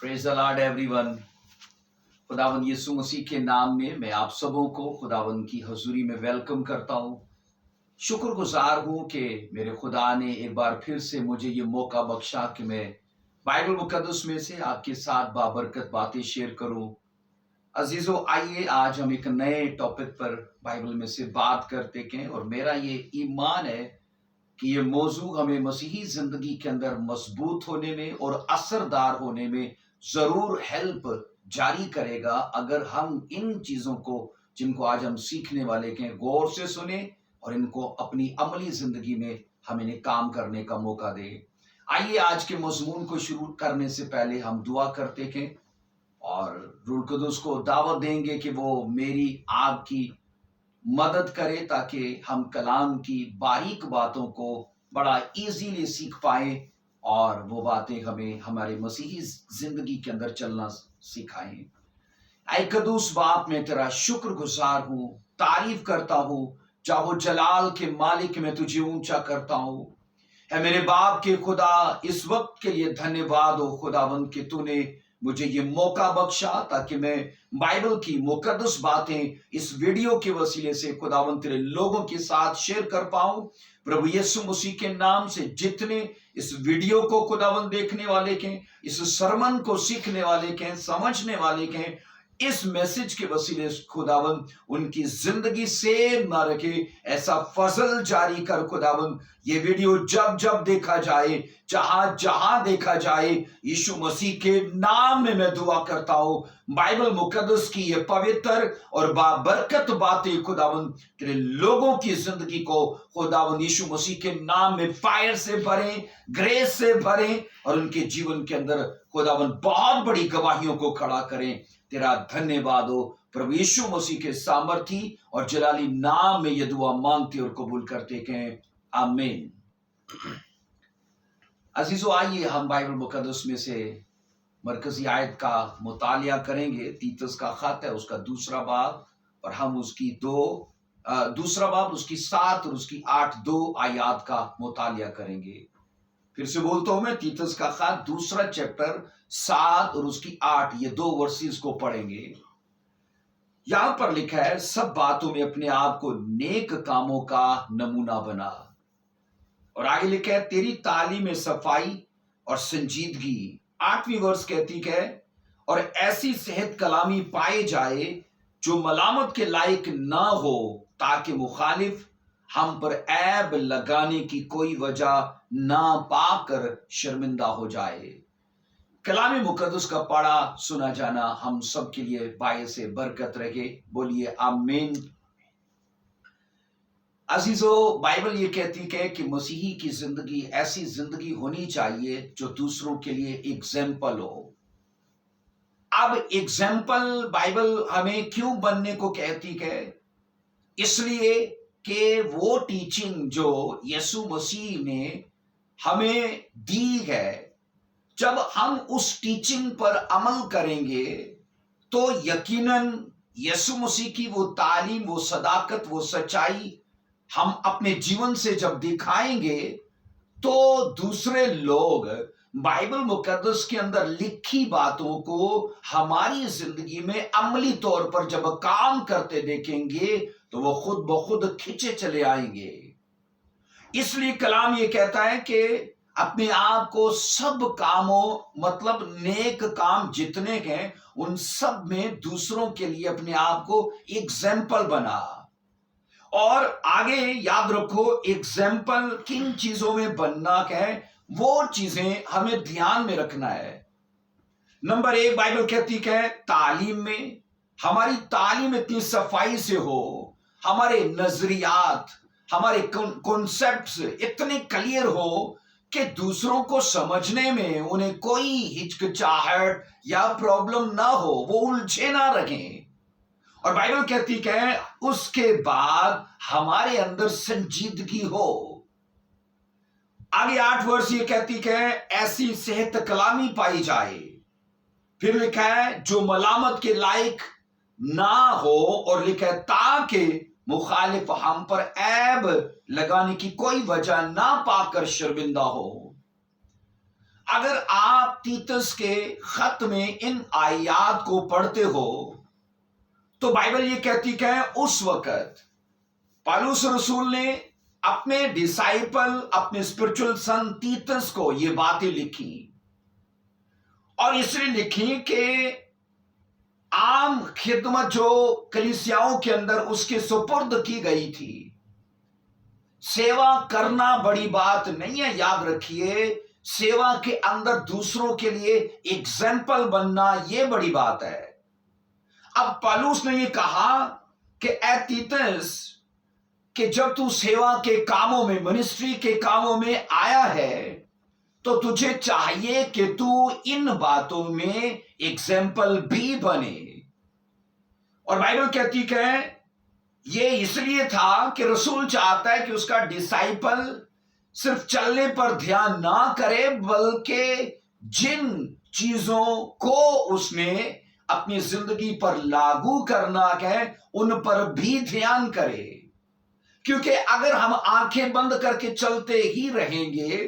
Praise the Lord everyone. खुदावन यीशु मसीह के नाम में मैं आप सबों को खुदावन की हजूरी में वेलकम करता हूँ। शुक्रगुजार हूँ कि मेरे खुदा ने एक बार फिर से मुझे ये मौका बख्शा कि मैं बाइबल मुकद्दस में से आपके साथ बाबरकत बातें शेयर करूँ। अजीजों, आइए आज हम एक नए टॉपिक पर बाइबल में से बात करते हैं और मेरा ये ईमान है कि ये मौजू हमें मसीही जिंदगी के अंदर मजबूत होने में और असरदार होने में जरूर हेल्प जारी करेगा अगर हम इन चीजों को जिनको आज हम सीखने वाले हैं गौर से सुने और इनको अपनी अमली जिंदगी में हम इन्हें काम करने का मौका दें। आइए आज के मजमून को शुरू करने से पहले हम दुआ करते हैं और रूह कुदुस को दावत देंगे कि वो मेरी आपकी मदद करे ताकि हम कलाम की बारीक बातों को बड़ा इजीली सीख पाए और वो बातें हमें हमारे मसीही जिंदगी के अंदर चलना सिखाएं। ऐ कदूस बाप, मैं तेरा शुक्रगुजार हूँ, तारीफ करता हूँ, चाहो जलाल के मालिक मैं तुझे ऊंचा करता हूँ। है मेरे बाप के खुदा, इस वक्त के लिए धन्यवाद हो खुदावंद कि तूने मुझे ये मौका बख्शा ताकि मैं बाइबल की मुकद्दस बातें इस वीडियो के वसीले से खुदावंद तेरे लोगों के साथ शेयर कर पाऊं। प्रभु यीशु मसीह के नाम से जितने इस वीडियो को खुदावंद देखने वाले के, इस सरमन को सीखने वाले के, समझने वाले के, इस मैसेज के वसीले खुदावंद उनकी जिंदगी सेव ना रखे, ऐसा फजल जारी कर खुदावंद। ये वीडियो जब जब देखा जाए, जहां जहां देखा जाए, यीशु मसीह के नाम में मैं दुआ करता हूं। बाइबल मुकद्दस की ये पवित्र और बाबरकत बातें खुदावंद तेरे लोगों की जिंदगी को खुदावंद यीशु मसीह के नाम में फायर से भरें, ग्रेस से भरें और उनके जीवन के अंदर खुदावंद बहुत बड़ी गवाहियों को खड़ा करें। तेरा धन्यवाद हो प्रभु यीशु मसीह के सामर्थी और जलाली नाम में यह दुआ मांगते और कबूल करते हैं, आमीन। अजीजों, आइए हम बाइबल मुकद्दस में से मरकजी आयत का मुतालिया करेंगे। तीतस का खत है, उसका दूसरा बाब और हम उसकी दूसरा बाब उसकी 7 और उसकी 8 2 आयात का मुतालिया करेंगे। फिर से बोलता हूं मैं, तीतस का खत दूसरा चैप्टर 7 और उसकी 8 ये 2 वर्सेस को पढ़ेंगे। यहां पर लिखा है, सब बातों में अपने आप को नेक कामों का नमूना बना। और आगे लिखा है, तेरी तालीम में सफाई और संजीदगी। 8वीं वर्स कहती है, और ऐसी सेहत कलामी पाए जाए जो मलामत के लायक ना हो, ताकि मुखालिफ हम पर ऐब लगाने की कोई वजह ना पाकर शर्मिंदा हो जाए। कलाम मुकद्दस का पढ़ा सुना जाना हम सब के लिए बायस बरकत रहे। बोलिए आमीन। अजीजों, बाइबल ये कहती है कि मसीही की जिंदगी ऐसी जिंदगी होनी चाहिए जो दूसरों के लिए एग्जाम्पल हो। अब एग्जाम्पल बाइबल हमें क्यों बनने को कहती है? इसलिए कि वो टीचिंग जो यीशु मसीह ने हमें दी है, जब हम उस टीचिंग पर अमल करेंगे तो यकीनन यीशु मसीह की वो तालीम, वो सदाकत, वो सच्चाई हम अपने जीवन से जब दिखाएंगे तो दूसरे लोग बाइबल मुकद्दस के अंदर लिखी बातों को हमारी जिंदगी में अमली तौर पर जब काम करते देखेंगे तो वो खुद ब खुद खिंचे चले आएंगे। इसलिए कलाम ये कहता है कि अपने आप को सब कामों, मतलब नेक काम जितने हैं उन सब में दूसरों के लिए अपने आप को एग्जाम्पल बना। और आगे याद रखो, एग्जाम्पल किन चीजों में बनना है, वो चीजें हमें ध्यान में रखना है। नंबर 1, बाइबल कहती है तालीम में। हमारी तालीम इतनी सफाई से हो, हमारे नजरियात, हमारे कॉन्सेप्ट्स इतने क्लियर हो कि दूसरों को समझने में उन्हें कोई हिचकिचाहट या प्रॉब्लम ना हो, वो उलझे ना रहें। और बाइबल कहती है उसके बाद हमारे अंदर संजीदगी हो। आगे 8 वर्ष ये कहती है ऐसी सेहत कलामी पाई जाए। फिर लिखा है जो मलामत के लायक ना हो, और लिखा है ताकि मुखालिफ हम पर ऐब लगाने की कोई वजह ना पाकर शर्मिंदा हो। اگر آپ تیتس کے خط میں ان آیات کو پڑھتے ہو تو بائبل یہ کہتی کہ اس وقت پالوس رسول نے اپنے ڈسائپل، اپنے اسپرچل سن تیتس کو یہ باتیں لکھی، اور اس لیے لکھی کہ عام خدمت جو کلیسیاؤں کے اندر اس کے سپرد کی گئی تھی، سیوا کرنا بڑی بات نہیں ہے، یاد رکھیے، سیوا کے اندر دوسروں کے لیے ایگزامپل بننا یہ بڑی بات ہے۔ اب پالوس نے یہ کہا کہ اے تیتس، کہ جب تو سیوا کے کاموں میں، منسٹری کے کاموں میں آیا ہے تو تجھے چاہیے کہ تو ان باتوں میں ایگزامپل بھی بنے۔ اور بائبل کہتی کہ یہ اس لیے تھا کہ رسول چاہتا ہے کہ اس کا ڈسائپل صرف چلنے پر دھیان نہ کرے، بلکہ جن چیزوں کو اس نے اپنی زندگی پر لاگو کرنا ہے ان پر بھی دھیان کرے، کیونکہ اگر ہم آنکھیں بند کر کے چلتے ہی رہیں گے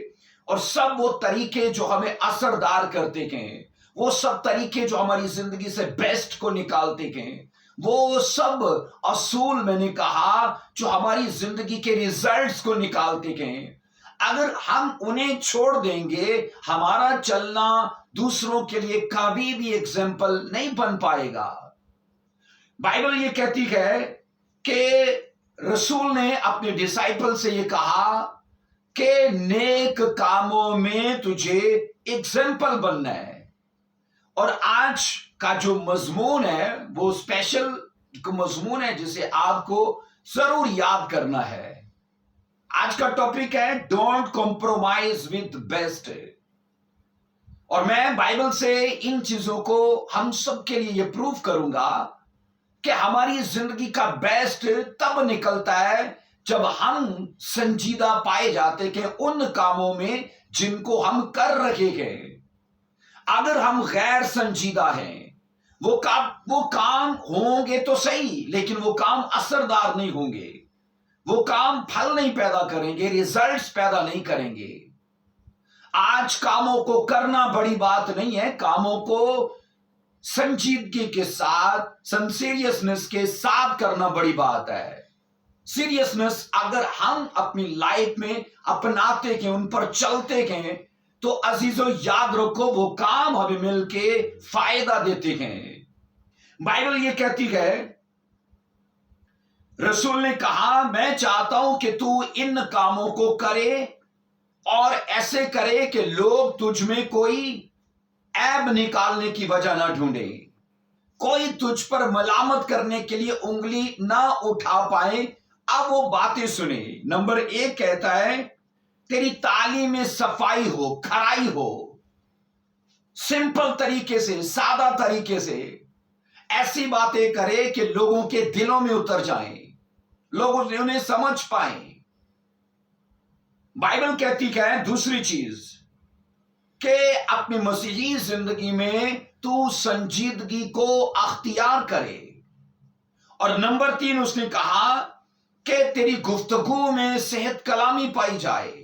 اور سب وہ طریقے جو ہمیں اثردار کرتے ہیں، وہ سب طریقے جو ہماری زندگی سے بیسٹ کو نکالتے ہیں، وہ سب اصول میں نے کہا جو ہماری زندگی کے ریزلٹس کو نکالتے ہیں، اگر ہم انہیں چھوڑ دیں گے، ہمارا چلنا دوسروں کے لیے کبھی بھی ایگزامپل نہیں بن پائے گا۔ بائبل یہ کہتی ہے کہ رسول نے اپنے ڈسائپل سے یہ کہا کہ نیک کاموں میں تجھے ایگزامپل بننا ہے۔ اور آج کا جو مضمون ہے وہ اسپیشل مضمون ہے جسے آپ کو ضرور یاد کرنا ہے۔ آج کا ٹاپک ہے ڈونٹ کمپرومائز ود بیسٹ۔ اور میں بائبل سے ان چیزوں کو ہم سب کے لیے یہ پروف کروں گا کہ ہماری زندگی کا بیسٹ تب نکلتا ہے جب ہم سنجیدہ پائے جاتے کہ ان کاموں میں جن کو ہم کر رہے ہیں۔ اگر ہم غیر سنجیدہ ہیں، وہ کام ہوں گے تو صحیح، لیکن وہ کام اثردار نہیں ہوں گے، وہ کام پھل نہیں پیدا کریں گے، ریزلٹس پیدا نہیں کریں گے۔ آج کاموں کو کرنا بڑی بات نہیں ہے، کاموں کو سنجیدگی کے ساتھ، سنسیریسنس کے ساتھ کرنا بڑی بات ہے۔ سیریسنس اگر ہم اپنی لائف میں اپناتے ہیں، ان پر چلتے ہیں، تو عزیزو یاد رکھو وہ کام ہمیں مل کے فائدہ دیتے ہیں۔ بائبل یہ کہتی ہے، رسول نے کہا میں چاہتا ہوں کہ تو ان کاموں کو کرے اور ایسے کرے کہ لوگ تجھ میں کوئی عیب نکالنے کی وجہ نہ ڈھونڈے، کوئی تجھ پر ملامت کرنے کے لیے انگلی نہ اٹھا پائے۔ اب وہ باتیں سنے۔ نمبر 1 کہتا ہے تیری تعلیم میں صفائی ہو، کھرائی ہو، سمپل طریقے سے، سادہ طریقے سے ایسی باتیں کرے کہ لوگوں کے دلوں میں اتر جائیں، لوگ انہیں سمجھ پائیں۔ بائبل کہتی ہے دوسری چیز کہ اپنی مسیحی زندگی میں تو سنجیدگی کو اختیار کرے۔ اور نمبر 3 اس نے کہا کہ تیری گفتگو میں صحت کلامی پائی جائے۔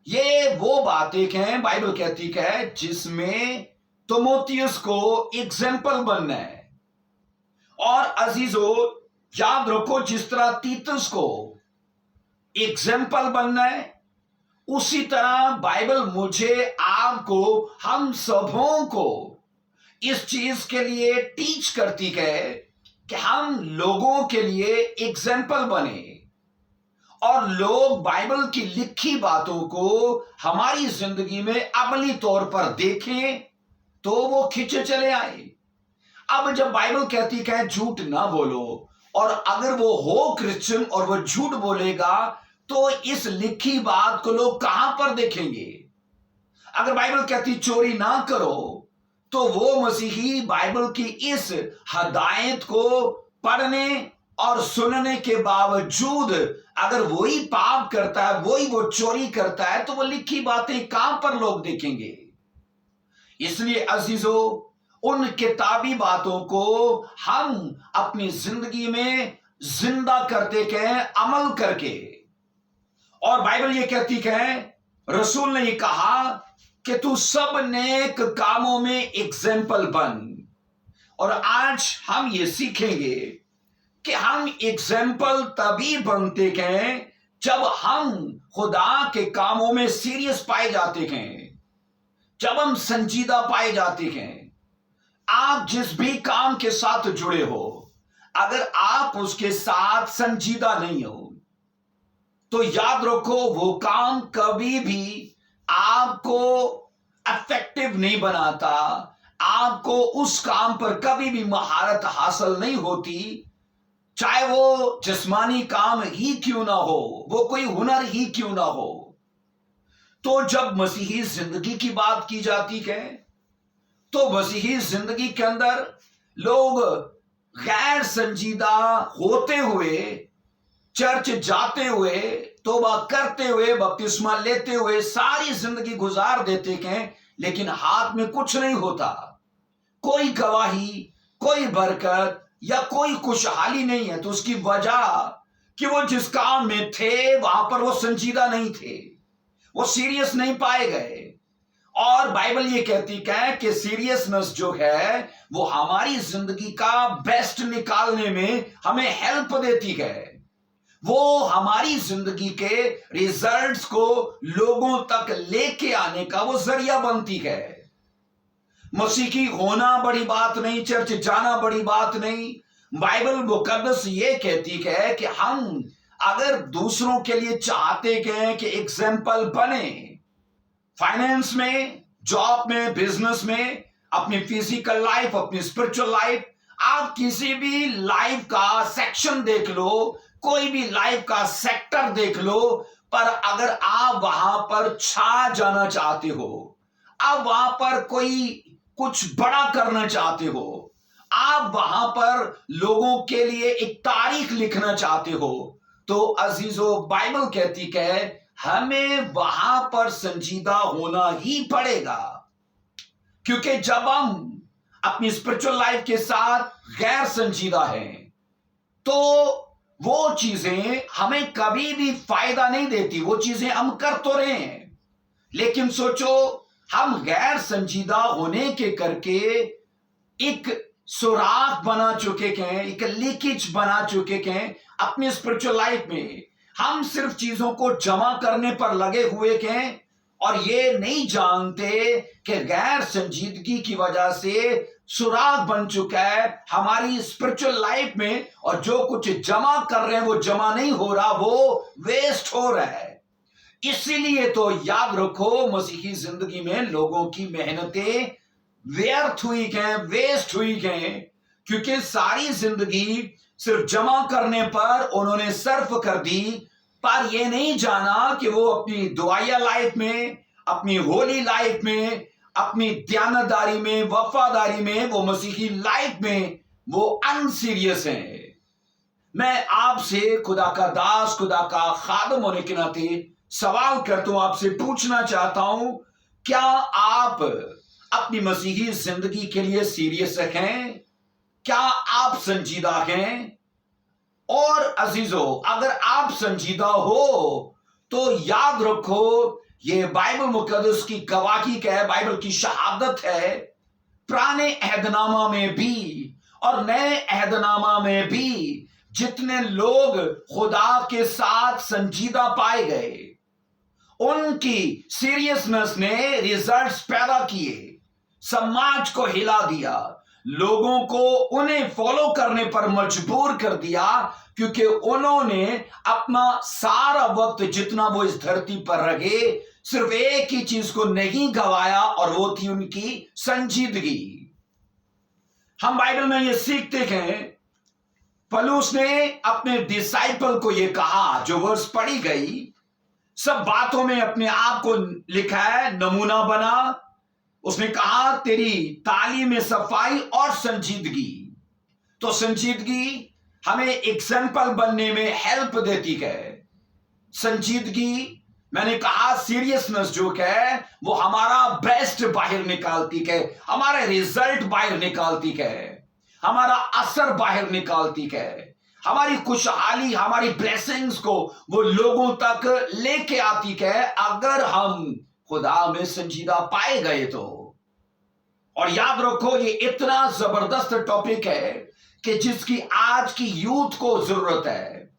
یہ وہ باتیں ہیں بائبل کہتی ہے جس میں تیموتھیوس کو ایگزامپل بننا ہے۔ اور عزیزو یاد رکھو، جس طرح تیتس کو ایگزامپل بننا ہے، اسی طرح بائبل مجھے، آپ کو، ہم سبوں کو اس چیز کے لیے ٹیچ کرتی ہے کہ ہم لوگوں کے لیے ایگزامپل بنے، اور لوگ بائبل کی لکھی باتوں کو ہماری زندگی میں عملی طور پر دیکھیں تو وہ کھینچے چلے آئے۔ اب جب بائبل کہتی ہے جھوٹ نہ بولو، اور اگر وہ ہو کرسچن اور وہ جھوٹ بولے گا تو اس لکھی بات کو لوگ کہاں پر دیکھیں گے؟ اگر بائبل کہتی چوری نہ کرو تو وہ مسیحی بائبل کی اس ہدایت کو پڑھنے اور سننے کے باوجود اگر وہی پاپ کرتا ہے، وہی وہ چوری کرتا ہے، تو وہ لکھی باتیں کہاں پر لوگ دیکھیں گے؟ اس لیے عزیزو ان کتابی باتوں کو ہم اپنی زندگی میں زندہ کرتے ہیں، عمل کر کے۔ اور بائبل یہ کہتی ہے، رسول نے یہ کہا کہ تو सब नेक कामों में एग्जाम्पल बन। और आज हम ये सीखेंगे कि हम एग्जाम्पल तभी बनते हैं जब हम खुदा के कामों में सीरियस पाए जाते हैं, जब हम संजीदा पाए जाते हैं। आप जिस भी काम के साथ जुड़े हो, अगर आप उसके साथ संजीदा नहीं हो तो याद रखो वो काम कभी भी आपको इफेक्टिव नहीं बनाता, आपको उस काम पर कभी भी महारत हासिल नहीं होती, चाहे वो जिस्मानी काम ही क्यों ना हो, वो कोई हुनर ही क्यों ना हो। तो जब मसीही जिंदगी की बात की जाती है तो मसीही जिंदगी के अंदर लोग गैर संजीदा होते हुए, चर्च जाते हुए, तौबा करते हुए, बपतिस्मा लेते हुए सारी जिंदगी गुजार देते हैं, लेकिन हाथ में कुछ नहीं होता, कोई गवाही, कोई बरकत या कोई खुशहाली नहीं है। तो उसकी वजह कि वो जिस काम में थे वहां पर वो संजीदा नहीं थे, वो सीरियस नहीं पाए गए। और बाइबल ये कहती है कि सीरियसनेस जो है वो हमारी जिंदगी का बेस्ट निकालने में हमें हेल्प देती है, वो हमारी जिंदगी के रिजल्ट्स को लोगों तक लेके आने का वो जरिया बनती है। मसीही होना बड़ी बात नहीं, चर्च जाना बड़ी बात नहीं। बाइबल मुकद्दस ये कहती है कि हम अगर दूसरों के लिए चाहते हैं कि एग्जाम्पल बने, फाइनेंस में, जॉब में, बिजनेस में, अपनी फिजिकल लाइफ, अपनी स्पिरिचुअल लाइफ, आप किसी भी लाइफ का सेक्शन देख लो, कोई भी लाइफ का सेक्टर देख लो, पर अगर आप वहां पर छा जाना चाहते हो, आप वहां पर कोई कुछ बड़ा करना चाहते हो, आप वहां पर लोगों के लिए एक तारीख लिखना चाहते हो, तो अजीजों बाइबल कहती है हमें वहां पर संजीदा होना ही पड़ेगा। क्योंकि जब हम अपनी स्पिरिचुअल लाइफ के साथ गैर संजीदा हैं तो वो चीजें हमें कभी भी फायदा नहीं देती। वो चीजें हम कर तो रहे हैं, लेकिन सोचो हम गैर संजीदा होने के करके एक सुराख बना चुके हैं, एक लीकेज बना चुके हैं अपनी स्पिरिचुअल लाइफ में। हम सिर्फ चीजों को जमा करने पर लगे हुए हैं और ये नहीं जानते कि गैर संजीदगी की वजह से सुराग बन चुका है हमारी स्पिरिचुअल लाइफ में, और जो कुछ जमा कर रहे हैं वो जमा नहीं हो रहा, वो वेस्ट हो रहा है। इसीलिए तो याद रखो मसीही जिंदगी में लोगों की मेहनतें व्यर्थ हुई हैं, वेस्ट हुई हैं, क्योंकि सारी जिंदगी सिर्फ जमा करने पर उन्होंने सर्फ कर दी, पर ये नहीं जाना कि वो अपनी दुआया लाइफ में, अपनी होली लाइफ में, अपनी दयानतदारी में, वफादारी में, वो मसीही लाइफ में वो अनसीरियस हैं। मैं आपसे खुदा का दास, खुदा का खादम होने के नाते सवाल करता हूं, आपसे पूछना चाहता हूं, क्या आप अपनी मसीही जिंदगी के लिए सीरियस हैं? क्या आप संजीदा हैं? और अजीजों अगर आप संजीदा हो तो याद रखो ये बाइबल मुकद्दस की गवाही है, बाइबल की शहादत है। पुराने अहदनामा में भी और नए अहदनामा में भी जितने लोग खुदा के साथ संजीदा पाए गए, उनकी सीरियसनेस ने रिजल्ट्स पैदा किए, समाज को हिला दिया, लोगों को उन्हें फॉलो करने पर मजबूर कर दिया, क्योंकि उन्होंने अपना सारा वक्त जितना वो इस धरती पर रहे सिर्फ एक ही चीज को नहीं गवाया, और वो थी उनकी संजीदगी। हम बाइबल में ये सीखते हैं, पौलुस ने अपने डिसाइपल को ये कहा, जो वर्स पढ़ी गई, सब बातों में अपने आप को लिखा है, नमूना बना। उसने कहा तेरी तालीम में सफाई और संजीदगी। तो संजीदगी हमें एग्जाम्पल बनने में हेल्प देती है। संजीदगी, मैंने कहा सीरियसनेस जो है वो हमारा बेस्ट बाहर निकालती है, हमारा रिजल्ट बाहर निकालती है, हमारा असर बाहर निकालती है, हमारी खुशहाली, हमारी ब्लेसिंग्स को वो लोगों तक लेके आती है, अगर हम खुदा में संजीदा पाए गए तो। और याद रखो, ये इतना जबरदस्त टॉपिक है कि जिसकी आज की यूथ को जरूरत है,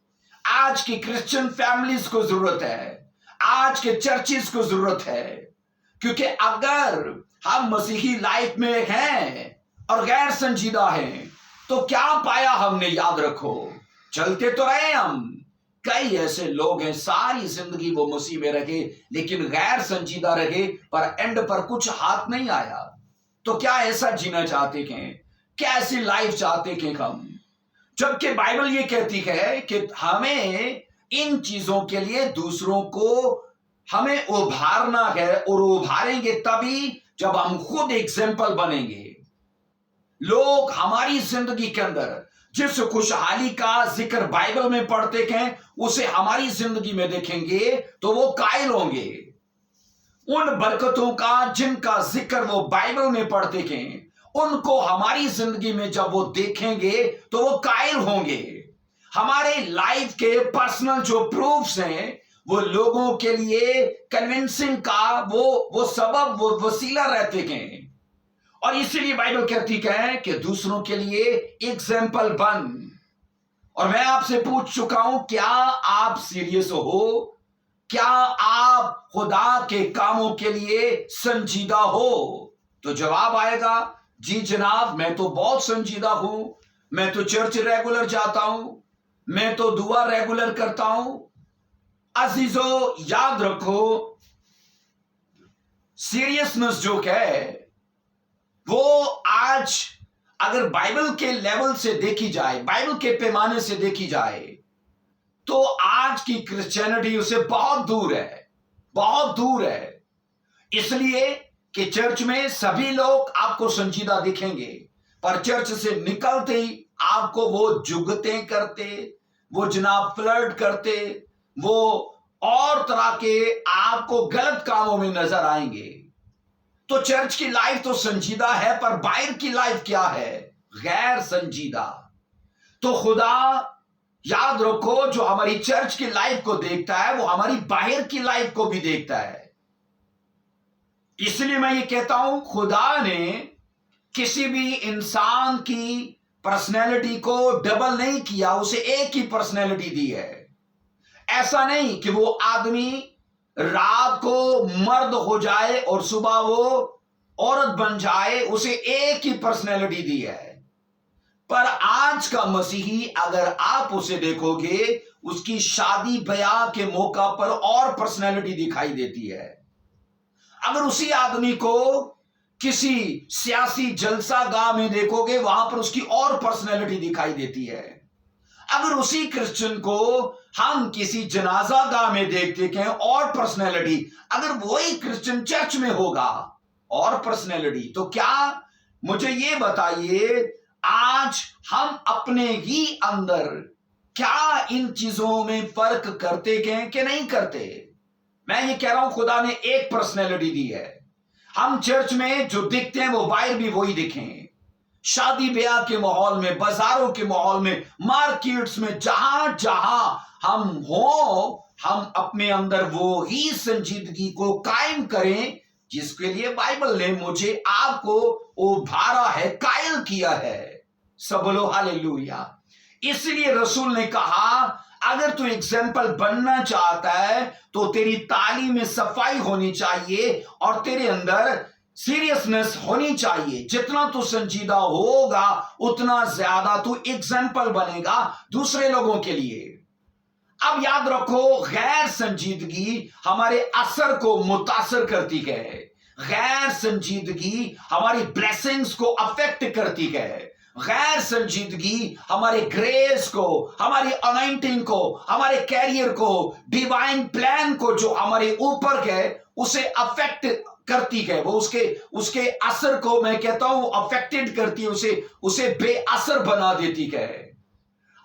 आज की क्रिश्चियन फैमिलीज को जरूरत है, आज के चर्चेस को जरूरत है। क्योंकि अगर हम मसीही लाइफ में हैं और गैर संजीदा हैं तो क्या पाया हमने? याद रखो, चलते तो रहे हम, कई ऐसे लोग हैं सारी जिंदगी वो मसीह में रहे लेकिन गैर संजीदा रहे, पर एंड पर कुछ हाथ नहीं आया। तो क्या ऐसा जीना चाहते हैं? क्या ऐसी लाइफ चाहते हैं हम? जबकि बाइबल ये कहती है कि हमें इन चीजों के लिए दूसरों को हमें उभारना है, और उभारेंगे तभी जब हम खुद एग्जाम्पल बनेंगे। लोग हमारी जिंदगी के अंदर जिस खुशहाली का जिक्र बाइबल में पढ़ते हैं उसे हमारी जिंदगी में देखेंगे तो वो कायल होंगे। उन बरकतों का जिनका जिक्र वो बाइबल में पढ़ते हैं उनको हमारी जिंदगी में जब वो देखेंगे तो वो कायल होंगे। हमारे लाइफ के पर्सनल जो प्रूफ्स हैं वो लोगों के लिए कन्विंसिंग का वो सबब, वो वसीला रहते हैं। और इसीलिए बाइबल कहती है कि दूसरों के लिए एग्जाम्पल बन। और मैं आपसे पूछ चुका हूं, क्या आप सीरियस हो? क्या आप खुदा के कामों के लिए संजीदा हो? तो जवाब आएगा, जी जनाब, मैं तो बहुत संजीदा हूं, मैं तो चर्च रेगुलर जाता हूं, मैं तो दुआ रेगुलर करता हूं। अजीजों, याद रखो, सीरियसनेस जो है वो आज अगर बाइबल के लेवल से देखी जाए, बाइबल के पैमाने से देखी जाए, तो आज की क्रिश्चियनिटी उससे बहुत दूर है, बहुत दूर है। इसलिए कि चर्च में सभी लोग आपको संजीदा दिखेंगे, पर चर्च से निकलते ही आपको वो जुगतें करते, वो जनाब फ्लर्ट करते, वो और तरह के आपको गलत कामों में नजर आएंगे। तो चर्च की लाइफ तो संजीदा है, पर बाहर की लाइफ क्या है? गैर संजीदा। तो खुदा, याद रखो, जो हमारी चर्च की लाइफ को देखता है वो हमारी बाहर की लाइफ को भी देखता है। इसलिए मैं ये कहता हूं, खुदा ने किसी भी इंसान की पर्सनैलिटी को डबल नहीं किया, उसे एक ही पर्सनैलिटी दी है। ऐसा नहीं कि वो आदमी रात को मर्द हो जाए और सुबह वो औरत बन जाए, उसे एक ही पर्सनैलिटी दी है। पर आज का मसीही अगर आप उसे देखोगे, उसकी शादी ब्याह के मौका पर और पर्सनैलिटी दिखाई देती है। अगर उसी आदमी को किसी सियासी जलसा गाह में देखोगे, वहां पर उसकी और पर्सनैलिटी दिखाई देती है। अगर उसी क्रिश्चियन को हम किसी जनाजा गाह में देखते हैं, और पर्सनैलिटी। अगर वही क्रिश्चियन चर्च में होगा, और पर्सनैलिटी। तो क्या, मुझे ये बताइए, आज हम अपने ही अंदर क्या इन चीजों में फर्क करते हैं कि नहीं करते? मैं ये कह रहा हूं, खुदा ने एक पर्सनैलिटी दी है। हम चर्च में जो दिखते हैं वो बाहर भी वही दिखें। शादी ब्याह के माहौल में, बाजारों के माहौल में, मार्केट्स में, जहां जहां हम हो, हम अपने अंदर वो ही संजीदगी को कायम करें जिसके लिए बाइबल ने मुझे आपको उभारा है, कायल किया है। सब बोलो हालेलुया। इसलिए रसूल ने कहा, अगर तू एग्जाम्पल बनना चाहता है तो तेरी तालीम में सफाई होनी चाहिए और तेरे अंदर सीरियसनेस होनी चाहिए। जितना तू संजीदा होगा उतना ज्यादा तू एग्जाम्पल बनेगा दूसरे लोगों के लिए। अब याद रखो, गैर संजीदगी हमारे असर को मुतासर करती है। गैर संजीदगी हमारी ब्लेसिंग्स को अफेक्ट करती है। गैर संजीदगी हमारे ग्रेस को, हमारी अनॉइंटिंग को, हमारे कैरियर को, डिवाइन प्लान को जो हमारे ऊपर है उसे अफेक्ट करती है। वो उसके असर को मैं कहता हूं अफेक्टेड करती है, उसे बेअसर बना देती है।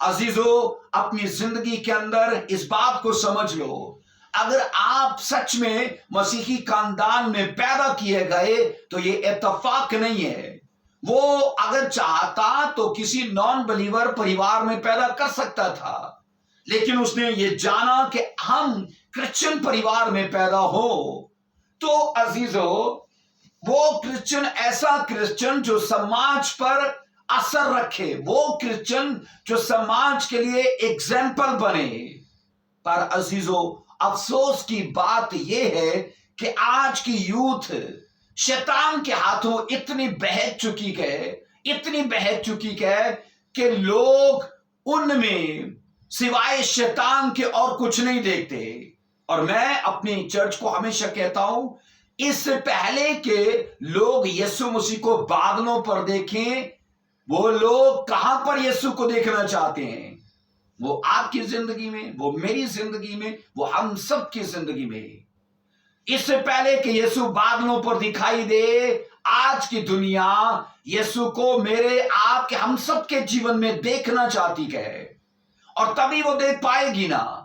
अजीजों, अपनी जिंदगी के अंदर इस बात को समझ लो, अगर आप सच में मसीही खानदान में पैदा किए गए तो ये इत्तेफाक नहीं है। वो अगर चाहता तो किसी नॉन बिलीवर परिवार में पैदा कर सकता था, लेकिन उसने ये जाना कि हम क्रिश्चियन परिवार में पैदा हो। तो अजीजों, वो क्रिश्चियन, ऐसा क्रिश्चियन जो समाज पर असर रखे, वो क्रिश्चियन जो समाज के लिए एग्जाम्पल बने। पर अजीजों, अफसोस की बात यह है कि आज की यूथ शैतान के हाथों इतनी बहक चुकी है कि लोग उनमें सिवाय शैतान के और कुछ नहीं देखते। और मैं अपनी चर्च को हमेशा कहता हूं, इससे पहले कि लोग यीशु मसीह को बादलों पर देखें, वो लोग कहां पर यीशु को देखना चाहते हैं? वो आपकी जिंदगी में, वो मेरी जिंदगी में, वो हम सब की जिंदगी में। इससे पहले कि यीशु बादलों पर दिखाई दे, आज की दुनिया यीशु को मेरे, आपके, हम सब के जीवन में देखना चाहती है। और तभी वो देख पाएगी ना,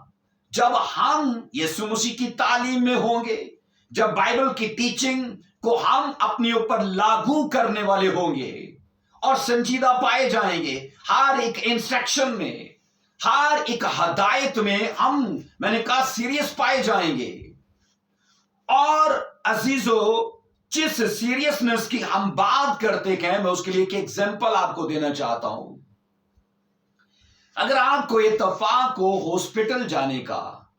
जब हम यीशु मसीह की तालीम में होंगे, जब बाइबल की टीचिंग को हम अपने ऊपर लागू करने वाले होंगे और संजीदा पाए जाएंगे। हर एक इंस्ट्रक्शन में, हर एक हदायत में मैंने कहा, सीरियस पाए जाएंगे। और अजीजों, जिस सीरियसनेस की हम बात करते हैं, मैं उसके लिए एक एग्जांपल आपको देना चाहता हूं। अगर आपको इत्तफाक हो हॉस्पिटल जाने का,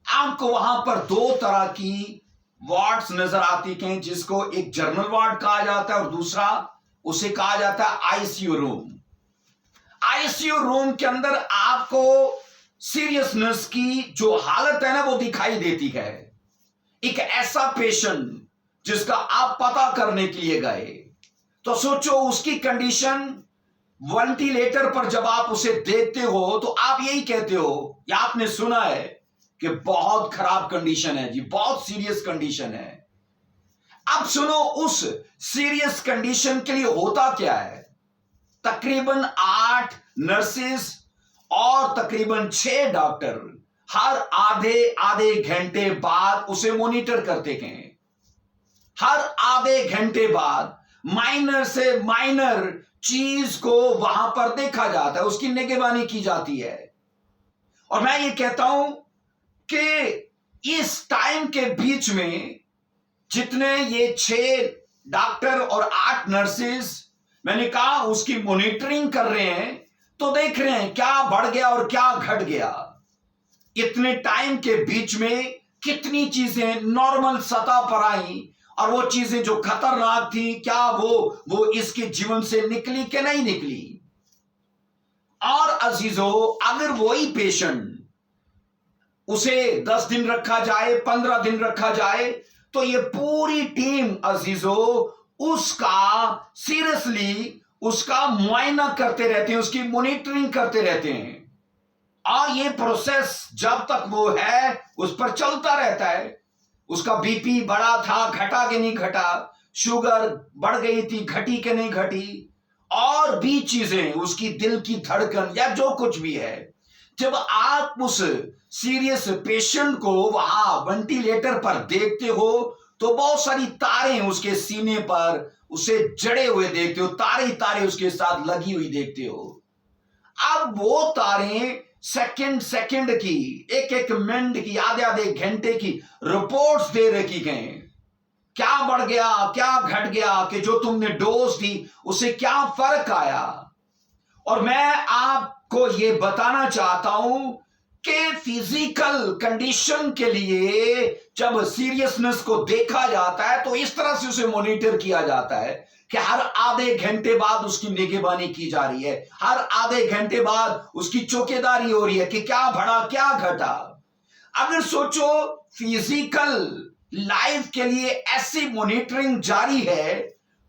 आपको वहां पर दो तरह की वार्ड्स नजर आती हैं, जिसको एक जनरल वार्ड कहा जाता है और दूसरा उसे कहा जाता है आईसीयू रूम। आईसीयू रूम के अंदर आपको सीरियसनेस की जो हालत है ना, वो दिखाई देती है। एक ऐसा पेशेंट जिसका आप पता करने के लिए गए, तो सोचो उसकी कंडीशन, वेंटिलेटर पर जब आप उसे देखते हो तो आप यही कहते हो, या आपने सुना है कि बहुत खराब कंडीशन है जी, बहुत सीरियस कंडीशन है। अब सुनो, उस सीरियस कंडीशन के लिए होता क्या है? तकरीबन 8 नर्सेस और तकरीबन 6 डॉक्टर हर आधे घंटे बाद उसे मॉनिटर करते हैं। हर आधे घंटे बाद माइनर से माइनर चीज को वहां पर देखा जाता है, उसकी निगरानी की जाती है। और मैं ये कहता हूं कि इस टाइम के बीच में जितने ये 6 डॉक्टर और 8 नर्सेस, मैंने कहा, उसकी मॉनिटरिंग कर रहे हैं, तो देख रहे हैं क्या बढ़ गया और क्या घट गया। इतने टाइम के बीच में कितनी चीजें नॉर्मल सतह पर आई, और वो चीजें जो खतरनाक थी, क्या वो इसके जीवन से निकली कि नहीं निकली। और अजीजों, अगर वही पेशेंट उसे 10 दिन रखा जाए, 15 दिन रखा जाए, तो ये पूरी टीम अजीजों उसका सीरियसली उसका मुआयना करते रहते हैं, उसकी मॉनिटरिंग करते रहते हैं। और ये प्रोसेस जब तक वो है उस पर चलता रहता है। उसका बीपी बढ़ा था, घटा के नहीं घटा, शुगर बढ़ गई थी, घटी के नहीं घटी, और भी चीजें, उसकी दिल की धड़कन या जो कुछ भी है। जब आप उस सीरियस पेशेंट को वहां वेंटिलेटर पर देखते हो, तो बहुत सारी तारें उसके सीने पर उसे जड़े हुए देखते हो, तारे तारे उसके साथ लगी हुई देखते हो। अब वो तारें सेकंड की, एक मिनट की, आधे घंटे की रिपोर्ट्स दे रखी गए, क्या बढ़ गया, क्या घट गया, कि जो तुमने डोज दी उसे क्या फर्क आया। और मैं आपको ये बताना चाहता हूं कि फिजिकल कंडीशन के लिए जब सीरियसनेस को देखा जाता है, तो इस तरह से उसे मॉनिटर किया जाता है कि हर आधे घंटे बाद उसकी निगरानी की जा रही है, हर आधे घंटे बाद उसकी चौकीदारी हो रही है कि क्या बढ़ा क्या घटा। अगर सोचो, फिजिकल लाइफ के लिए ऐसी मॉनिटरिंग जारी है,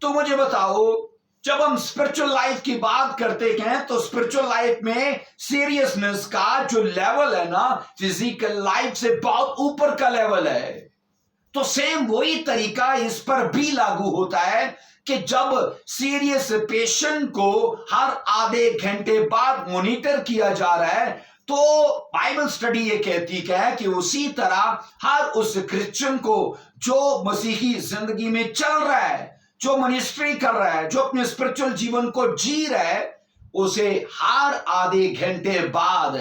तो मुझे बताओ, जब हम स्पिरिचुअल लाइफ की बात करते हैं, तो स्पिरिचुअल लाइफ में सीरियसनेस का जो लेवल है ना, फिजिकल लाइफ से बहुत ऊपर का लेवल है। तो सेम वही तरीका इस पर भी लागू होता है कि जब सीरियस पेशेंट को हर आधे घंटे बाद मॉनिटर किया जा रहा है, तो बाइबल स्टडी ये कहती है कि उसी तरह हर उस क्रिश्चियन को जो मसीही जिंदगी में चल रहा है, जो मिनिस्ट्री कर रहा है, जो अपने स्पिरिचुअल जीवन को जी रहा है, उसे हर आधे घंटे बाद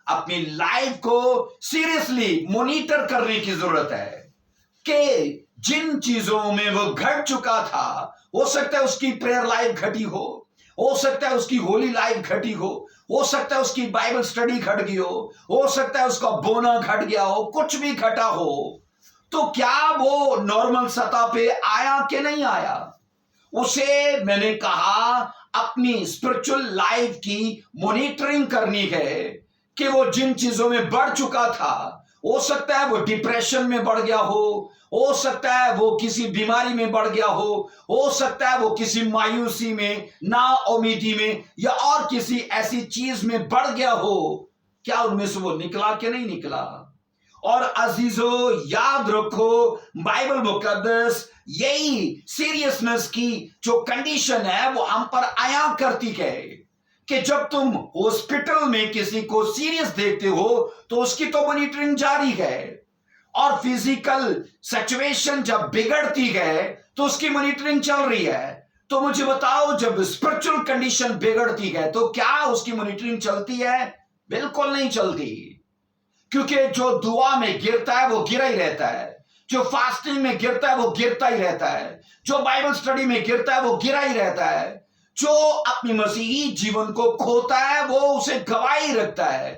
अपनी लाइफ को सीरियसली मॉनिटर करने की जरूरत है कि जिन चीजों में वो घट चुका था, हो सकता है उसकी प्रेयर लाइफ घटी हो सकता है उसकी होली लाइफ घटी हो सकता है उसकी बाइबल स्टडी घट गई हो सकता है उसका बोना घट गया हो, कुछ भी घटा हो, तो क्या वो नॉर्मल सतह पे आया कि नहीं आया? उसे मैंने कहा अपनी स्पिरिचुअल लाइफ की मॉनिटरिंग करनी है कि वो जिन चीजों में बढ़ चुका था, हो सकता है वो डिप्रेशन में बढ़ गया हो सकता है वो किसी बीमारी में बढ़ गया हो सकता है वो किसी मायूसी में, ना उम्मीदी में, या और किसी ऐसी चीज में बढ़ गया हो, क्या उनमें से वो निकला कि नहीं निकला? और अजीजों, याद रखो, बाइबल मुकद्दस यही सीरियसनेस की जो कंडीशन है वो हम पर आया करती है कि जब तुम हॉस्पिटल में किसी को सीरियस देखते हो तो उसकी तो मॉनिटरिंग जारी है, और फिजिकल सिचुएशन जब बिगड़ती है तो उसकी मॉनिटरिंग चल रही है। तो मुझे बताओ, जब स्पिरिचुअल कंडीशन बिगड़ती है तो क्या उसकी मॉनिटरिंग चलती है? बिल्कुल नहीं चलती, क्योंकि जो दुआ में गिरता है वो गिरा ही रहता है, जो फास्टिंग में गिरता है वो गिरता ही रहता है, जो बाइबल स्टडी में गिरता है वो गिरा ही रहता है, जो अपनी मसीही जीवन को खोता है वो उसे गवाही रखता है।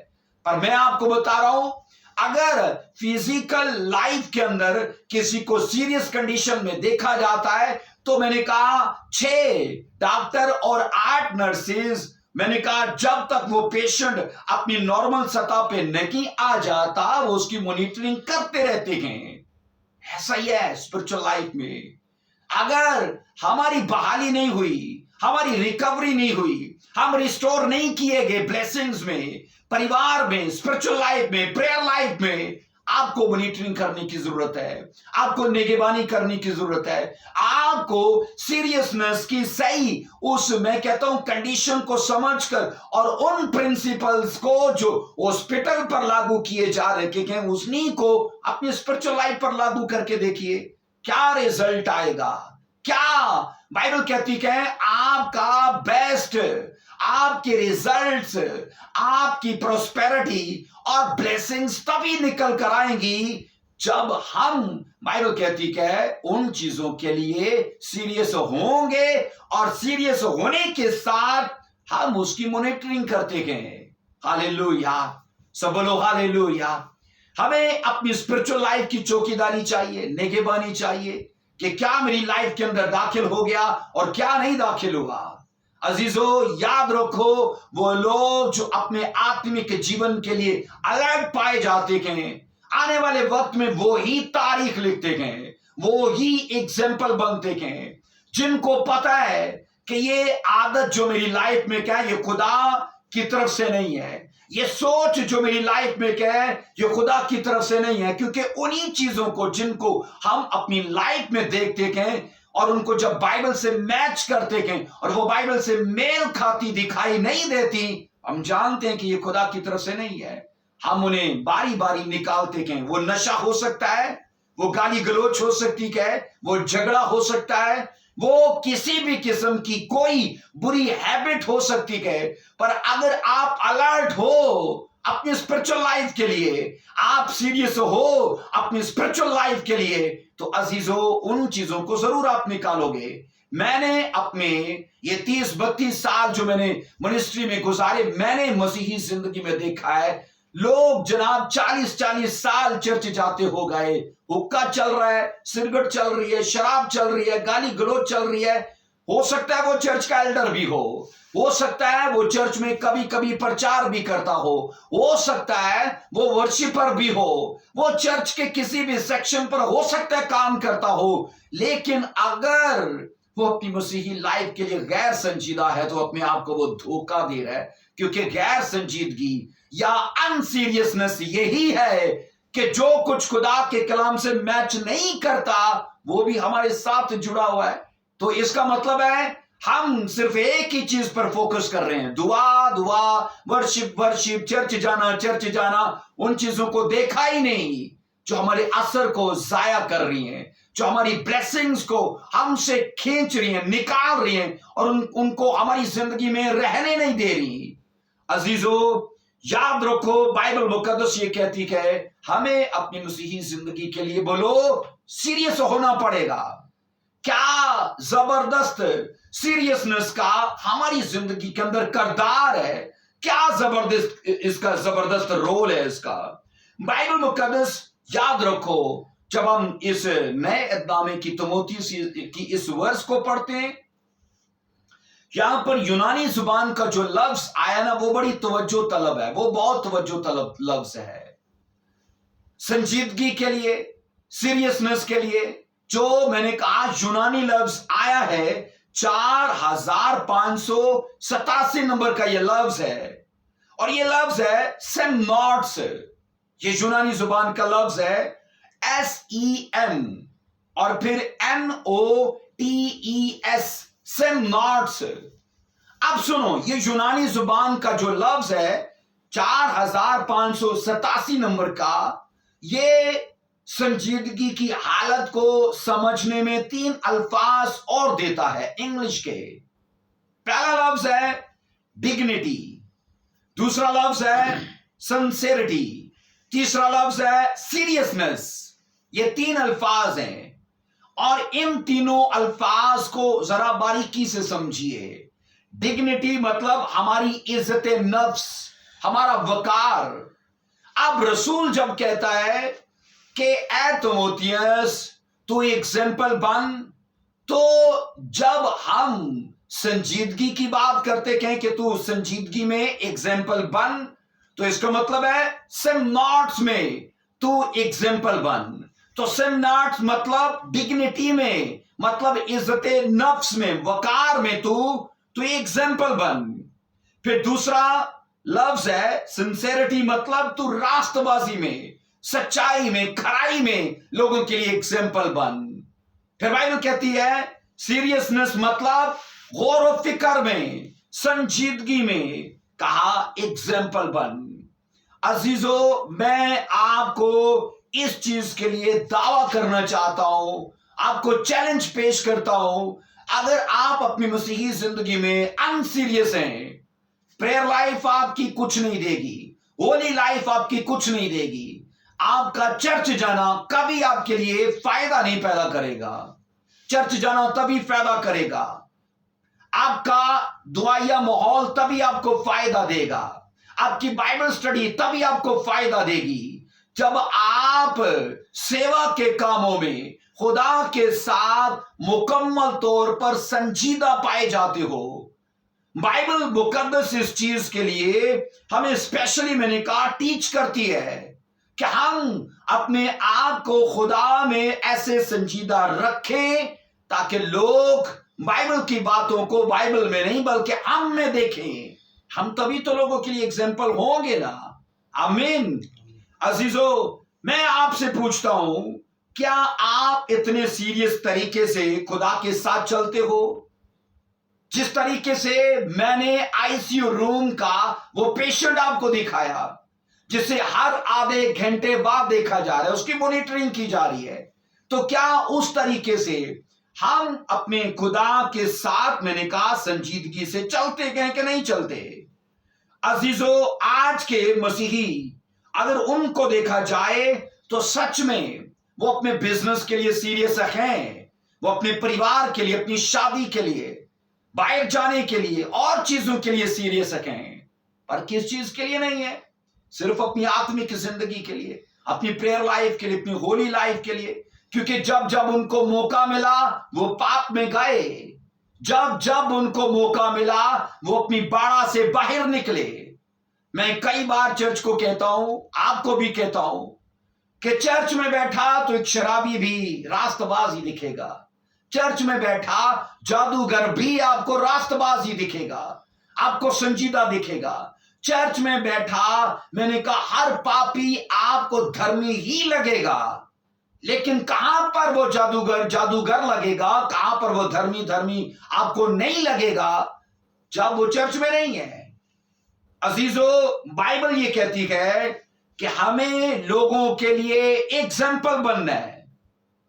पर मैं आपको बता रहा हूं, अगर फिजिकल लाइफ के अंदर किसी को सीरियस कंडीशन में देखा जाता है तो मैंने कहा 6 डॉक्टर और 8 नर्सेज, मैंने कहा जब तक वो पेशेंट अपनी नॉर्मल सतह पे नहीं आ जाता वो उसकी मॉनिटरिंग करते रहते हैं। ऐसा ही है स्पिरिचुअल लाइफ में। अगर हमारी बहाली नहीं हुई, हमारी रिकवरी नहीं हुई, हम रिस्टोर नहीं किए गए ब्लेसिंग्स में, परिवार में, स्पिरिचुअल लाइफ में, प्रेयर लाइफ में, आपको मॉनिटरिंग करने की जरूरत है, आपको निगरानी करने की जरूरत है, आपको सीरियसनेस की सही उस, मैं कहता हूं, कंडीशन को समझकर और उन प्रिंसिपल्स को जो हॉस्पिटल पर लागू किए जा रहे हैं उन्हीं को अपनी स्पिरिचुअल लाइफ पर लागू करके देखिए, क्या रिजल्ट आएगा। क्या बाइबल कहती है, आपका बेस्ट, आपके रिजल्ट्स, आपकी प्रोस्पेरिटी और ब्लेसिंग्स तभी निकल कर आएंगी जब हम, बाइबल कहती है, उन चीजों के लिए सीरियस होंगे और सीरियस होने के साथ हम उसकी मॉनिटरिंग करते हैं। हालेलुया, सब बोलो हालेलुया। हमें अपनी स्पिरिचुअल लाइफ की चौकीदारी चाहिए, निगरानी चाहिए कि क्या मेरी लाइफ के अंदर दाखिल हो गया और क्या नहीं दाखिल हुआ। अजीजों, याद रखो, वो लोग जो अपने आत्मिक जीवन के लिए अलर्ट पाए जाते हैं, आने वाले वक्त में वो ही तारीख लिखते हैं, वो ही एग्जाम्पल बनते हैं, जिनको पता है कि ये आदत जो मेरी लाइफ में क्या है, ये खुदा की तरफ से नहीं है, ये सोच जो मेरी लाइफ में क्या है, ये खुदा की तरफ से नहीं है। क्योंकि उन्हीं चीजों को जिनको हम अपनी लाइफ में देखते हैं और उनको जब बाइबल से मैच करते हैं और वो बाइबल से मेल खाती दिखाई नहीं देती, हम जानते हैं कि ये खुदा की तरफ से नहीं है। हम उन्हें बारी बारी निकालते हैं। वो नशा हो सकता है, वो गाली गलोच हो सकती है, वो झगड़ा हो सकता है, वो किसी भी किस्म की कोई बुरी हैबिट हो सकती है। पर अगर आप अलर्ट हो अपनी स्पिरिचुअल लाइफ के लिए, आप सीरियस हो अपनी स्पिरिचुअल लाइफ के लिए, तो अजीजों, उन चीजों को जरूर आप निकालोगे। मैंने अपने ये 30-32 साल जो मैंने मिनिस्ट्री में गुजारे, मैंने मसीही जिंदगी में देखा है, लोग जनाब 40-40 साल चर्च जाते हो गए, हुक्का चल रहा है, सिगरेट चल रही है, शराब चल रही है, गाली गलौज चल रही है। हो सकता है वो चर्च का एल्डर भी हो सकता है वो चर्च में कभी कभी प्रचार भी करता हो सकता है वो वर्शिपर भी वो चर्च के किसी भी सेक्शन पर हो सकता है काम करता हो, लेकिन अगर वो अपनी मसीही लाइफ के लिए गैर संजीदा है तो अपने आप को वो धोखा दे रहा है। क्योंकि गैर संजीदगी या अनसीरियसनेस यही है कि जो कुछ खुदा के कलाम से मैच नहीं करता वो भी हमारे साथ जुड़ा हुआ है। तो इसका मतलब है हम सिर्फ एक ही चीज पर फोकस कर रहे हैं, दुआ दुआ, वर्शिप, चर्च जाना, उन चीजों को देखा ही नहीं जो हमारे असर को जाया कर रही हैं, जो हमारी ब्लेसिंग्स को हमसे खींच रही हैं, निकाल रही हैं और उनको हमारी जिंदगी में रहने नहीं दे रही। अजीजों, याद रखो, बाइबल मुकद्दस ये कहती है हमें अपनी मसीही जिंदगी के लिए बोलो सीरियस होना पड़ेगा। क्या जबरदस्त सीरियसनेस का हमारी जिंदगी के अंदर किरदार है, क्या जबरदस्त इसका जबरदस्त रोल है इसका। बाइबल मुकद्दस याद रखो, जब हम इस नए अध्याय की तिमोथी की इस वर्ष को पढ़ते हैं, यहां पर यूनानी जुबान का जो लफ्ज आया ना, वो बड़ी तवज्जो तलब है, वो बहुत तवज्जो तलब लफ्ज है। संजीदगी के लिए, सीरियसनेस के लिए जो मैंने कहा यूनानी लफ्ज आया है, 4587 नंबर का यह लफ्ज है, और यह लफ्ज है सेमनॉट्स। ये यूनानी जुबान का लफ्ज है SEM और फिर NOTES, सेमनॉट्स। अब सुनो, ये यूनानी जुबान का जो लफ्ज है 4587 नंबर का, ये संजीदगी की हालत को समझने में 3 अल्फाज और देता है इंग्लिश के। पहला लफ्ज है डिग्निटी, दूसरा लफ्ज है सिंसेरिटी, तीसरा लफ्ज है सीरियसनेस। ये 3 अल्फाज हैं, और इन तीनों अल्फाज को जरा बारीकी से समझिए। डिग्निटी मतलब हमारी इज्जत नफ्स, हमारा वकार। अब रसूल जब कहता है कि ए तिमोथियस तू एग्जाम्पल बन, तो जब हम संजीदगी की बात करते कहें कि तू संजीदगी में एग्जाम्पल बन, तो इसका मतलब है सेमनॉट्स में तू एग्जाम्पल बन। तो सेमनॉट्स मतलब डिग्निटी में, मतलब इज्जत नफ्स में, वकार में तू एग्जाम्पल बन। फिर दूसरा लफ्ज है सिंसेरिटी, मतलब तू रास्तबाजी में, सच्चाई में, खराई में लोगों के लिए एग्जाम्पल बन। फिर बाइबल कहती है सीरियसनेस मतलब गौर व फिक्र में, संजीदगी में, कहा एग्जाम्पल बन। अजीजों, मैं आपको इस चीज के लिए दावा करना चाहता हूं, आपको चैलेंज पेश करता हूं, अगर आप अपनी मसीही जिंदगी में अनसीरियस हैं, प्रेयर लाइफ आपकी कुछ नहीं देगी, होली लाइफ आपकी कुछ नहीं देगी, आपका चर्च जाना कभी आपके लिए फायदा नहीं पैदा करेगा। चर्च जाना तभी फायदा करेगा, आपका दुआया माहौल तभी आपको फायदा देगा, आपकी बाइबल स्टडी तभी आपको फायदा देगी जब आप सेवा के कामों में खुदा के साथ मुकम्मल तौर पर संजीदा पाए जाते हो। बाइबल मुकद्दस इस चीज के लिए हमें स्पेशली, मैंने कहा, टीच करती है कि हम अपने आप को खुदा में ऐसे संजीदा रखें ताकि लोग बाइबल की बातों को बाइबल में नहीं बल्कि हम में देखें। हम तभी तो लोगों के लिए एग्जाम्पल होंगे ना। आमीन। अजीजों, मैं आपसे पूछता हूं, क्या आप इतने सीरियस तरीके से खुदा के साथ चलते हो? जिस तरीके से मैंने आईसीयू रूम का वो पेशेंट आपको दिखाया, जिसे हर आधे घंटे बाद देखा जा रहा है, उसकी मॉनिटरिंग की जा रही है, तो क्या उस तरीके से हम अपने खुदा के साथ, मैंने कहा, संजीदगी से चलते गए कि नहीं चलते? अजीजों, आज के मसीही अगर उनको देखा जाए तो सच में वो अपने बिजनेस के लिए सीरियस हैं, वो अपने परिवार के लिए, अपनी शादी के लिए, बाहर जाने के लिए और चीजों के लिए सीरियस हैं, पर किस चीज के लिए नहीं है? सिर्फ अपनी आत्मिक जिंदगी के लिए, अपनी प्रेयर लाइफ के लिए, अपनी होली लाइफ के लिए। क्योंकि जब जब उनको मौका मिला वो पाप में गए, जब जब उनको मौका मिला वो अपनी बाड़ा से बाहर निकले। मैं कई बार चर्च को कहता हूं, आपको भी कहता हूं, कि चर्च में बैठा तो एक शराबी भी रास्तबाज ही दिखेगा, चर्च में बैठा जादूगर भी आपको रास्तबाज ही दिखेगा, आपको संजीदा दिखेगा। चर्च में बैठा, मैंने कहा, हर पापी आपको धर्मी ही लगेगा, लेकिन कहां पर वो जादूगर लगेगा, कहां पर वो धर्मी आपको नहीं लगेगा? जब वो चर्च में नहीं है। अजीजों, बाइबल ये कहती है कि हमें लोगों के लिए एग्जाम्पल बनना है।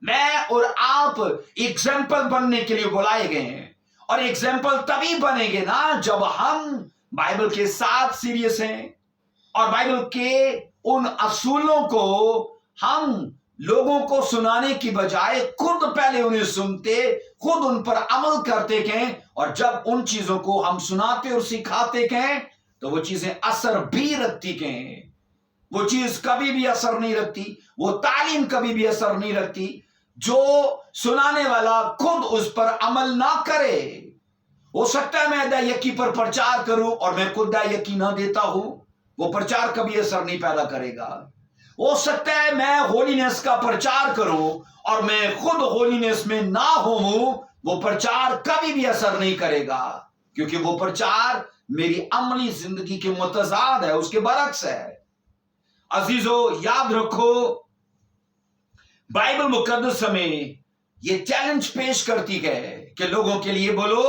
मैं और आप एग्जाम्पल बनने के लिए बुलाए गए हैं, और एग्जाम्पल तभी बनेंगे ना जब हम बाइबल के साथ सीरियस हैं और बाइबल के उन असूलों को हम लोगों को सुनाने की बजाय खुद पहले उन्हें सुनते, खुद उन पर अमल करते गए, और जब उन चीजों को हम सुनाते और सिखाते गए तो वो चीजें असर भी रखती गए। वो चीज कभी भी असर नहीं रखती, वो तालीम कभी भी असर नहीं रखती जो सुनाने वाला खुद उस पर अमल ना करे। हो सकता है मैं दायकी पर प्रचार करूं और मैं खुद दायकी ना देता हूं, वो प्रचार कभी असर नहीं पैदा करेगा। हो सकता है मैं होलीनेस का प्रचार करूं और मैं खुद होलीनेस में ना होऊं, वो प्रचार कभी भी असर नहीं करेगा, क्योंकि वो प्रचार मेरी अमली जिंदगी के मुतजाद है, उसके बरक्स है। अजीजों, याद रखो, बाइबल मुकद्दस में ये चैलेंज पेश करती है कि लोगों के लिए बोलो,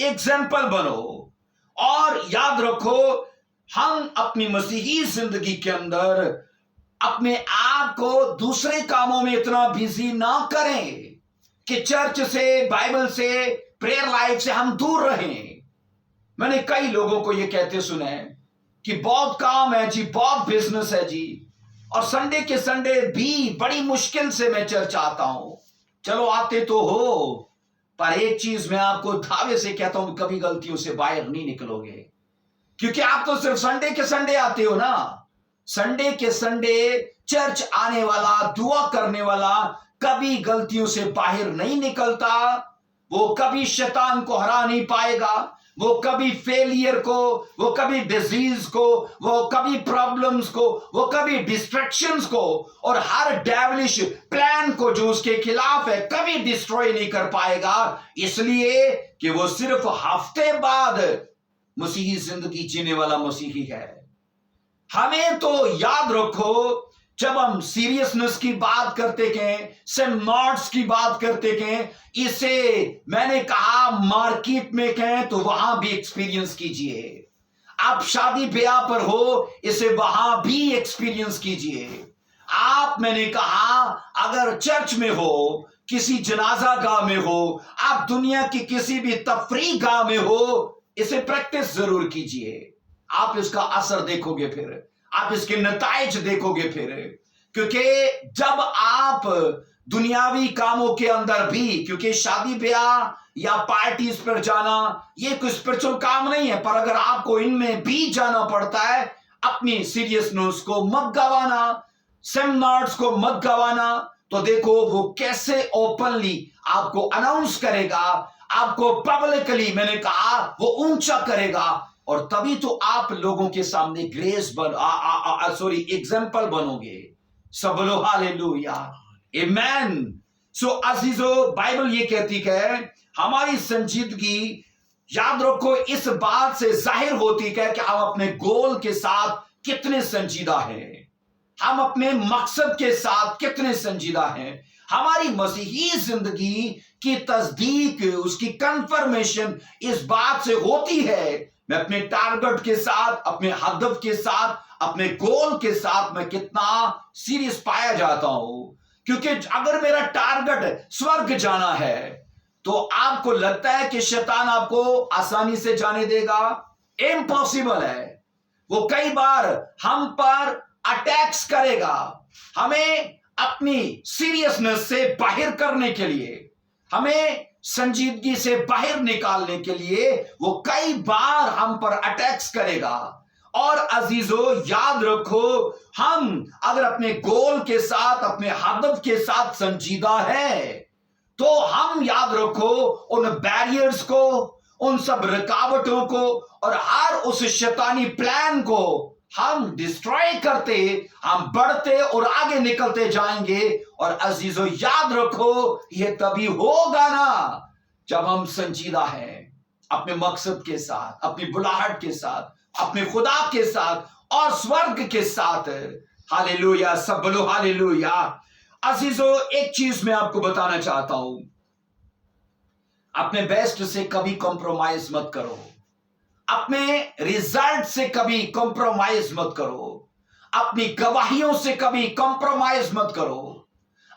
एग्जाम्पल बनो। और याद रखो, हम अपनी मसीही जिंदगी के अंदर अपने आप को दूसरे कामों में इतना बिजी ना करें कि चर्च से, बाइबल से, प्रेयर लाइफ से हम दूर रहें। मैंने कई लोगों को ये कहते सुने कि बहुत काम है जी, बहुत बिजनेस है जी, और संडे के संडे भी बड़ी मुश्किल से मैं चर्च आता हूं। चलो आते तो हो, पर एक चीज मैं आपको दावे से कहता हूं, कभी गलतियों से बाहर नहीं निकलोगे, क्योंकि आप तो सिर्फ संडे के संडे आते हो ना। संडे के संडे चर्च आने वाला, दुआ करने वाला कभी गलतियों से बाहर नहीं निकलता। वो कभी शैतान को हरा नहीं पाएगा, वो कभी फेलियर को, वो कभी डिजीज को, वो कभी प्रॉब्लम्स को, वो कभी डिस्ट्रैक्शंस को और हर डेविलिश प्लान को जो उसके खिलाफ है कभी डिस्ट्रॉय नहीं कर पाएगा, इसलिए कि वो सिर्फ हफ्ते बाद मसीही जिंदगी जीने वाला मसीही है। हमें तो याद रखो, जब हम सीरियसनेस की बात करते गए, सेमिनार्स की बात करते गए, इसे मैंने कहा मार्केट में गए तो वहां भी एक्सपीरियंस कीजिए। आप शादी ब्याह पर हो, इसे वहां भी एक्सपीरियंस कीजिए। आप, मैंने कहा, अगर चर्च में हो, किसी जनाजा गाह में हो, आप दुनिया की किसी भी तफरीह गाह में हो, इसे प्रैक्टिस जरूर कीजिए। आप इसका असर देखोगे, फिर आप इसके नताइज देखोगे फिर। क्योंकि जब आप दुनियावी कामों के अंदर भी, क्योंकि शादी ब्याह या पार्टीज पर जाना ये कोई स्पिरिचुअल काम नहीं है, पर अगर आपको इनमें भी जाना पड़ता है, अपनी सीरियसनेस को मत गवाना, सेमिनार्स को मत गवाना। तो देखो वो कैसे ओपनली आपको अनाउंस करेगा, आपको पब्लिकली, मैंने कहा, वो ऊंचा करेगा, और तभी तो आप लोगों के सामने ग्रेस एग्जाम्पल बनोगे। सब बोलो हालेलुया, आमेन। सो अजीजों, बाइबल ये कहती है हमारी संजीदगी, याद रखो, इस बात से जाहिर होती है कि हम अपने गोल के साथ कितने संजीदा हैं, हम अपने मकसद के साथ कितने संजीदा हैं। हमारी मसीही जिंदगी की तस्दीक, उसकी कंफर्मेशन इस बात से होती है, मैं अपने टारगेट के साथ, अपने हदफ के साथ, अपने गोल के साथ मैं कितना सीरियस पाया जाता हूं। क्योंकि अगर मेरा टारगेट स्वर्ग जाना है, तो आपको लगता है कि शैतान आपको आसानी से जाने देगा? इम्पॉसिबल है। वो कई बार हम पर अटैक्स करेगा, हमें अपनी सीरियसनेस से बाहर करने के लिए, हमें संजीदगी से बाहर निकालने के लिए वो कई बार हम पर अटैक्स करेगा। और अजीजों, याद रखो, हम अगर अपने गोल के साथ, अपने हदफ के साथ संजीदा है, तो हम, याद रखो, उन बैरियर्स को, उन सब रुकावटों को और हर उस शैतानी प्लान को हम डिस्ट्रॉय करते, हम बढ़ते और आगे निकलते जाएंगे। और अजीजों, याद रखो, ये तभी होगा ना जब हम संजीदा हैं अपने मकसद के साथ, अपनी बुलाहट के साथ, अपने खुदा के साथ और स्वर्ग के साथ। हालेलुया, सब बोलो हालेलुया। अजीजों, एक चीज मैं आपको बताना चाहता हूं, अपने बेस्ट से कभी कॉम्प्रोमाइज मत करो, अपने रिजल्ट से कभी कॉम्प्रोमाइज मत करो, अपनी गवाहियों से कभी कॉम्प्रोमाइज मत करो।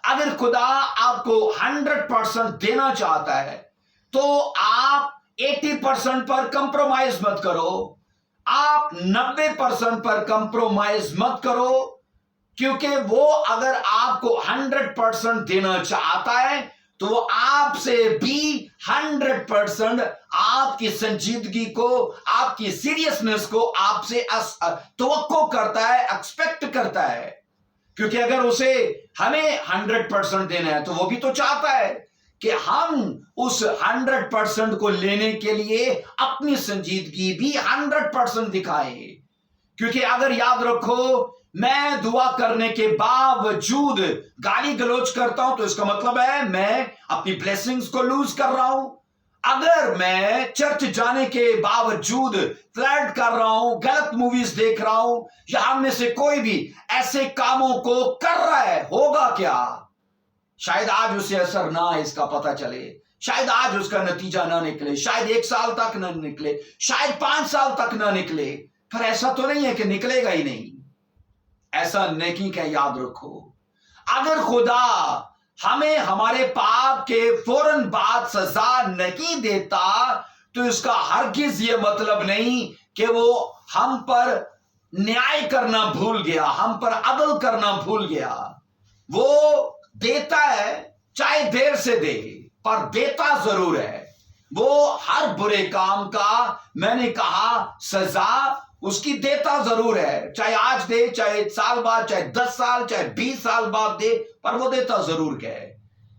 अगर खुदा आपको 100% देना चाहता है, तो आप 80% पर कॉम्प्रोमाइज मत करो, आप 90% पर कॉम्प्रोमाइज मत करो, क्योंकि वो अगर आपको 100% देना चाहता है तो वो आपसे भी 100% आपकी संजीदगी को, आपकी सीरियसनेस को आपसे तवक्को करता है, एक्सपेक्ट करता है। क्योंकि अगर उसे हमें 100% देना है तो वो भी तो चाहता है कि हम उस 100% को लेने के लिए अपनी संजीदगी भी 100% दिखाएं। क्योंकि अगर याद रखो, मैं दुआ करने के बावजूद गाली गलौज करता हूं तो इसका मतलब है मैं अपनी ब्लेसिंग्स को लूज कर रहा हूं। अगर मैं चर्च जाने के बावजूद फ्लर्ट कर रहा हूं, गलत मूवीज देख रहा हूं, या हम में से कोई भी ऐसे कामों को कर रहा है, होगा क्या? शायद आज उसे असर ना इसका पता चले, शायद आज उसका नतीजा ना निकले, शायद 1 साल तक ना निकले, शायद 5 साल तक ना निकले, पर ऐसा तो नहीं है कि निकलेगा ही नहीं। ऐसा नहीं क्या, याद रखो, अगर खुदा हमें हमारे पाप के फौरन बाद सजा नहीं देता तो इसका हरगिज ये मतलब नहीं कि वो हम पर न्याय करना भूल गया, हम पर अदल करना भूल गया। वो देता है, चाहे देर से दे, पर देता जरूर है। वो हर बुरे काम का, मैंने कहा, सजा उसकी देता जरूर है, चाहे आज दे, चाहे 1 साल बाद, चाहे 10 साल, चाहे 20 साल बाद दे, पर वो देता जरूर है।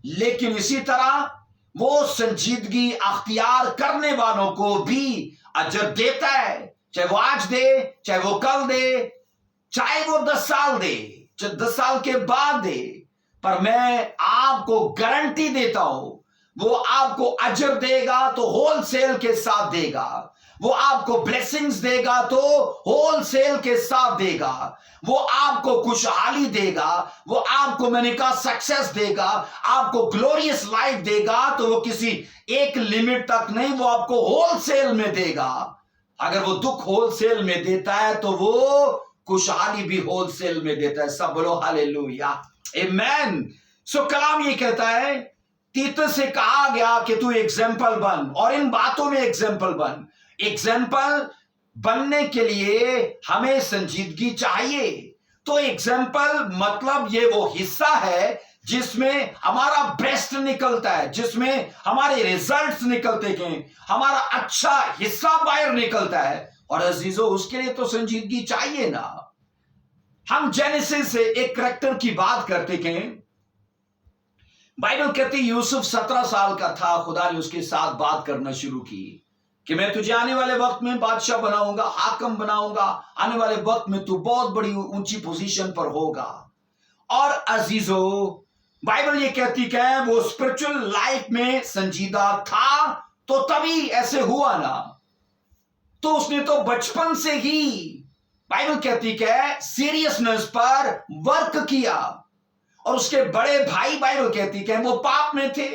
लेकिन इसी तरह वो संजीदगी अख्तियार करने वालों को भी अजर देता है, चाहे वो आज दे, चाहे वो कल दे, चाहे वो 10 साल दे, चाहे 10 साल के बाद दे। पर मैं आपको गारंटी देता हूं, वो आपको अजर देगा तो होलसेल के साथ देगा, वो आपको ब्लेसिंग्स देगा तो होलसेल के साथ देगा, वो आपको खुशहाली देगा, वो आपको, मैंने कहा, सक्सेस देगा, आपको ग्लोरियस लाइफ देगा, तो वो किसी एक लिमिट तक नहीं, वो आपको होलसेल में देगा। अगर वो दुख होलसेल में देता है तो वो खुशहाली भी होलसेल में देता है। सब बोलो हालेलुया, आमेन। सो कलाम ये कहता है, तीतस से कहा गया कि तू एग्जाम्पल बन, और इन बातों में एग्जाम्पल बन। एग्जाम्पल बनने के लिए हमें संजीदगी चाहिए। तो एग्जाम्पल मतलब ये वो हिस्सा है जिसमें हमारा बेस्ट निकलता है, जिसमें हमारे रिजल्ट्स निकलते हैं, हमारा अच्छा हिस्सा बाहर निकलता है। और अजीजों, उसके लिए तो संजीदगी चाहिए ना। हम जेनेसिस से एक करैक्टर की बात करते हैं। बाइबल कहती यूसुफ 17 साल का था, खुदा ने उसके साथ बात करना शुरू की कि मैं तुझे आने वाले वक्त में बादशाह बनाऊंगा, हाकम बनाऊंगा, आने वाले वक्त में तू बहुत बड़ी ऊंची पोजीशन पर होगा। और अजीजों, बाइबल ये कहती है वो स्पिरिचुअल लाइफ में संजीदा था, तो तभी ऐसे हुआ ना। तो उसने तो बचपन से ही, बाइबल कहती है, सीरियसनेस पर वर्क किया। और उसके बड़े भाई, बाइबल कहती है, वो पाप में थे,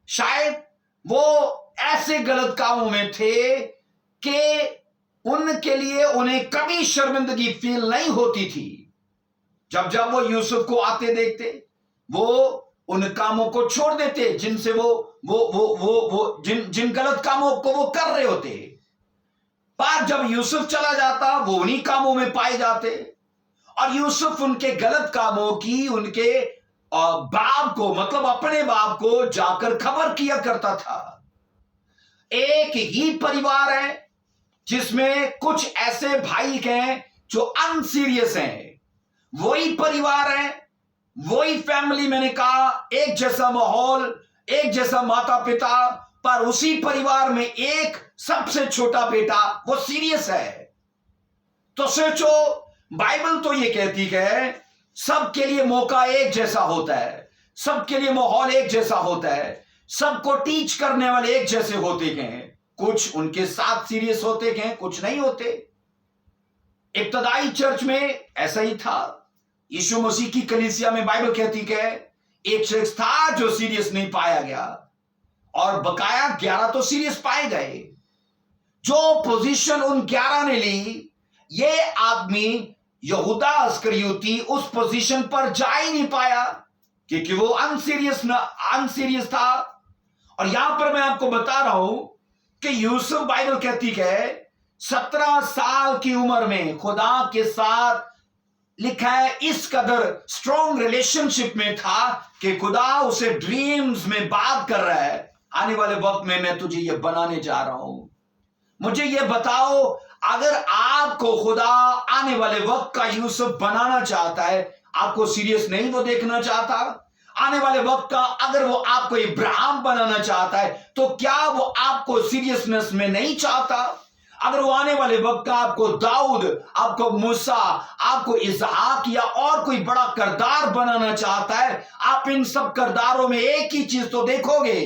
शायद वो ऐसे गलत कामों में थे कि उनके लिए उन्हें कभी शर्मिंदगी फील नहीं होती थी। जब जब वो यूसुफ को आते देखते, वो उन कामों को छोड़ देते जिनसे वो जिन गलत कामों को वो कर रहे होते। पर जब यूसुफ चला जाता, वो उन्हीं कामों में पाए जाते। और यूसुफ उनके गलत कामों की उनके बाप को, मतलब अपने बाप को जाकर खबर किया करता था। एक ही परिवार है जिसमें कुछ ऐसे भाई हैं जो अनसीरियस हैं, वही परिवार है, वही फैमिली, मैंने कहा, एक जैसा माहौल, एक जैसा माता पिता, पर उसी परिवार में एक सबसे छोटा बेटा वो सीरियस है। तो सोचो, बाइबल तो ये कहती है सबके लिए मौका एक जैसा होता है, सबके लिए माहौल एक जैसा होता है, सबको टीच करने वाले एक जैसे होते हैं। कुछ उनके साथ सीरियस होते हैं, कुछ नहीं होते। इब्तदाई चर्च में ऐसा ही था। यीशु मसीह की कलीसिया में बाइबल कहती है एक शख्स था जो सीरियस नहीं पाया गया, और बकाया 11 तो सीरियस पाए गए। जो पोजीशन उन 11 ने ली, ये आदमी यहूदा अस्करियोती उस पोजीशन पर जा ही नहीं पाया, क्योंकि वो अनसीरियस था। और यहां पर मैं आपको बता रहा हूं कि यूसुफ, बाइबल कहती है, 17 साल की उम्र में खुदा के साथ लिखा है इस कदर स्ट्रॉन्ग रिलेशनशिप में था कि खुदा उसे ड्रीम्स में बात कर रहा है, आने वाले वक्त में मैं तुझे ये बनाने जा रहा हूं। मुझे ये बताओ, अगर आपको खुदा आने वाले वक्त का यूसुफ बनाना चाहता है, आपको सीरियस नहीं वो देखना चाहता? आने वाले वक्त का अगर वो आपको इब्राहिम बनाना चाहता है, तो क्या वो आपको सीरियसनेस में नहीं चाहता? अगर वो आने वाले वक्त का आपको दाऊद, आपको मूसा, आपको इसहाक या और कोई बड़ा किरदार बनाना चाहता है, आप इन सब किरदारों में एक ही चीज तो देखोगे,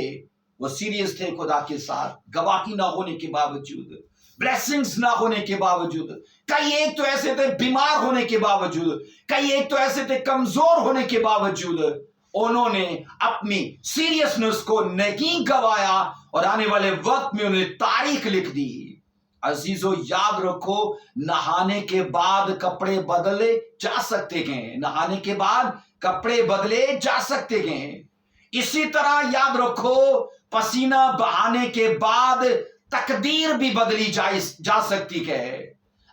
वो सीरियस थे खुदा के साथ, गवाही ना होने के बावजूद, ब्लेसिंग्स ना होने के बावजूद। कई एक तो ऐसे थे बीमार होने के बावजूद, कई एक तो ऐसे थे कमजोर होने के बावजूद, उन्होंने अपनी सीरियसनेस को नहीं गवाया और आने वाले वक्त में उन्हें तारीख लिख दी। अजीजों, याद रखो, नहाने के बाद कपड़े बदले जा सकते हैं, नहाने के बाद कपड़े बदले जा सकते हैं। इसी तरह याद रखो, पसीना बहाने के बाद तकदीर भी बदली जा सकती है।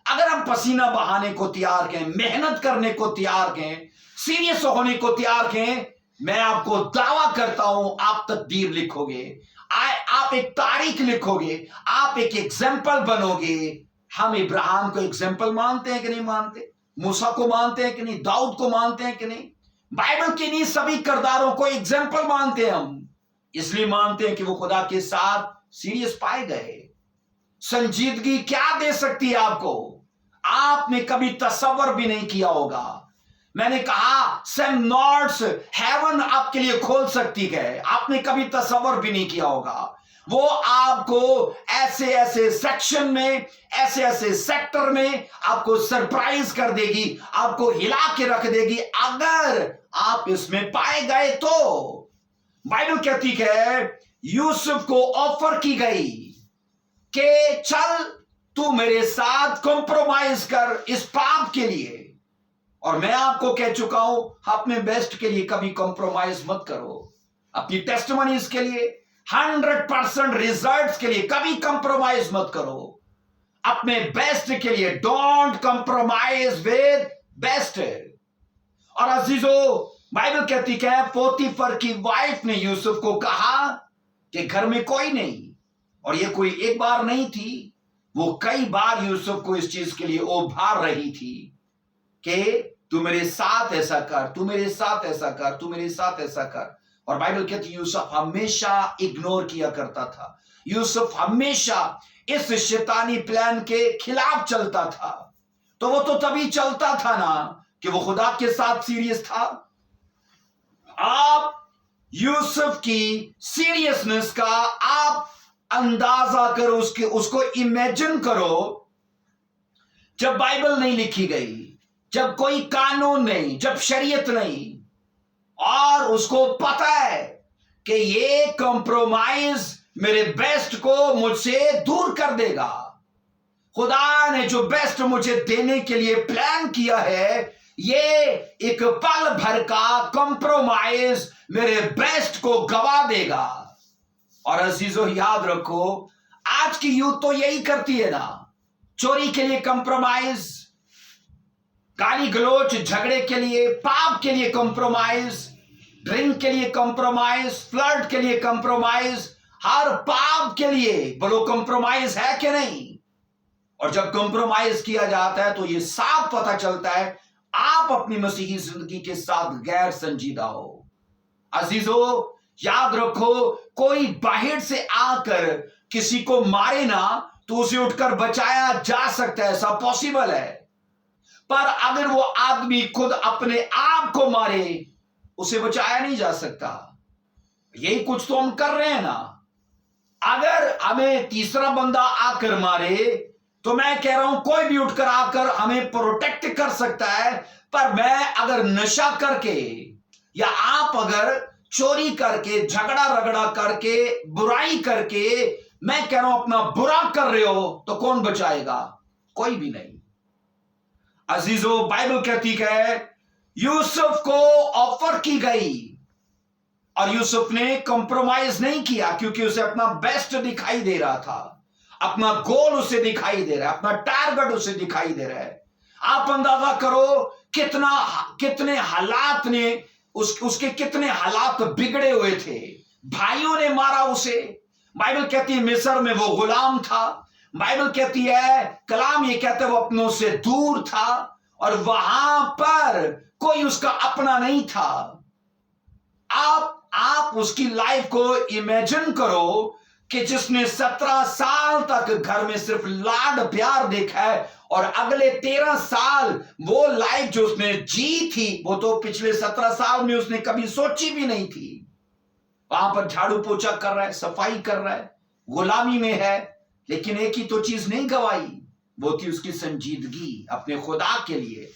अगर हम पसीना बहाने को तैयार हैं, मेहनत करने को तैयार हैं, सीरियस होने को तैयार हैं, मैं आपको दावा करता हूं आप तकदीर लिखोगे, आप एक तारीख लिखोगे, आप एक एग्जाम्पल बनोगे। हम इब्राहिम को एग्जाम्पल मानते हैं कि नहीं मानते? मूसा को मानते हैं कि नहीं? दाऊद को मानते हैं कि नहीं? बाइबल के नहीं सभी किरदारों को एग्जाम्पल मानते हैं हम, इसलिए मानते हैं कि वो खुदा के साथ सीरियस पाए गए। संजीदगी क्या दे सकती है आपको, आपने कभी तसव्वुर भी नहीं किया होगा। मैंने कहा सेम नॉट्स हेवन आपके लिए खोल सकती है, आपने कभी तसव्वुर भी नहीं किया होगा। वो आपको ऐसे ऐसे सेक्शन में, ऐसे ऐसे सेक्टर में आपको सरप्राइज कर देगी, आपको हिला के रख देगी, अगर आप इसमें पाए गए तो। बाइबल कहती है यूसुफ को ऑफर की गई कि चल तू मेरे साथ कॉम्प्रोमाइज कर इस पाप के लिए, और मैं आपको कह चुका हूं अपने बेस्ट के लिए कभी कॉम्प्रोमाइज मत करो, अपनी टेस्टिमनीज के लिए 100% रिजल्ट्स के लिए कभी कॉम्प्रोमाइज मत करो, अपने बेस्ट के लिए डोंट कॉम्प्रोमाइज विद बेस्ट। और अजीजों, बाइबल कहती है पोतीफर की वाइफ ने यूसुफ को कहा कि घर में कोई नहीं, और ये कोई एक बार नहीं थी, वो कई बार यूसुफ को इस चीज के लिए उभार रही थी कि तू मेरे साथ ऐसा कर, तू मेरे साथ ऐसा कर, तू मेरे साथ ऐसा कर। और बाइबल कहती है यूसुफ हमेशा इग्नोर किया करता था, यूसुफ हमेशा इस शैतानी प्लान के खिलाफ चलता था। तो वो तो तभी चलता था ना कि वो खुदा के साथ सीरियस था। आप यूसुफ की सीरियसनेस का आप अंदाजा करो, उसको इमेजिन करो, जब बाइबल नहीं लिखी गई, जब कोई कानून नहीं, जब शरीयत नहीं, और उसको पता है कि ये कॉम्प्रोमाइज मेरे बेस्ट को मुझसे दूर कर देगा। खुदा ने जो बेस्ट मुझे देने के लिए प्लान किया है, ये एक पल भर का कॉम्प्रोमाइज मेरे बेस्ट को गवा देगा। और अजीजों, याद रखो, आज की यूथ तो यही करती है ना, चोरी के लिए कॉम्प्रोमाइज, गाली गलोच झगड़े के लिए, पाप के लिए कॉम्प्रोमाइज, ड्रिंक के लिए कॉम्प्रोमाइज, फ्लर्ट के लिए कॉम्प्रोमाइज, हर पाप के लिए बोलो कॉम्प्रोमाइज है कि नहीं। और जब कॉम्प्रोमाइज किया जाता है तो ये साफ पता चलता है आप अपनी मसीही जिंदगी के साथ गैर संजीदा हो। अजीजों, याद रखो, कोई बाहर से आकर किसी को मारे ना तो उसे उठकर बचाया जा सकता है, ऐसा पॉसिबल है, पर अगर वो आदमी खुद अपने आप को मारे, उसे बचाया नहीं जा सकता। यही कुछ तो हम कर रहे हैं ना। अगर हमें तीसरा बंदा आकर मारे तो मैं कह रहा हूं कोई भी उठकर आकर हमें प्रोटेक्ट कर सकता है, पर मैं अगर नशा करके या आप अगर चोरी करके, झगड़ा रगड़ा करके, बुराई करके, मैं कह रहा हूं अपना बुरा कर रहे हो, तो कौन बचाएगा? कोई भी नहीं। अजीजों, बाइबल कहती है यूसुफ को ऑफर की गई और यूसुफ ने कॉम्प्रोमाइज नहीं किया, क्योंकि उसे अपना बेस्ट दिखाई दे रहा था, अपना गोल उसे दिखाई दे रहा है, अपना टारगेट उसे दिखाई दे रहा है। आप अंदाजा करो कितने हालात ने उसके कितने हालात बिगड़े हुए थे। भाइयों ने मारा उसे। बाइबल कहती है मिस्र में वो गुलाम था। बाइबल कहती है, कलाम ये कहते वो अपनों से दूर था और वहां पर कोई उसका अपना नहीं था। आप उसकी लाइफ को इमेजिन करो कि जिसने 17 साल तक घर में सिर्फ लाड प्यार देखा है और अगले 13 साल वो लाइफ जो उसने जी थी वो तो पिछले 17 साल में उसने कभी सोची भी नहीं थी। वहां पर झाड़ू पोछा कर रहा है, सफाई कर रहा है, गुलामी में है, लेकिन एक ही तो चीज नहीं गवाई, वो थी उसकी संजीदगी अपने खुदा के लिए।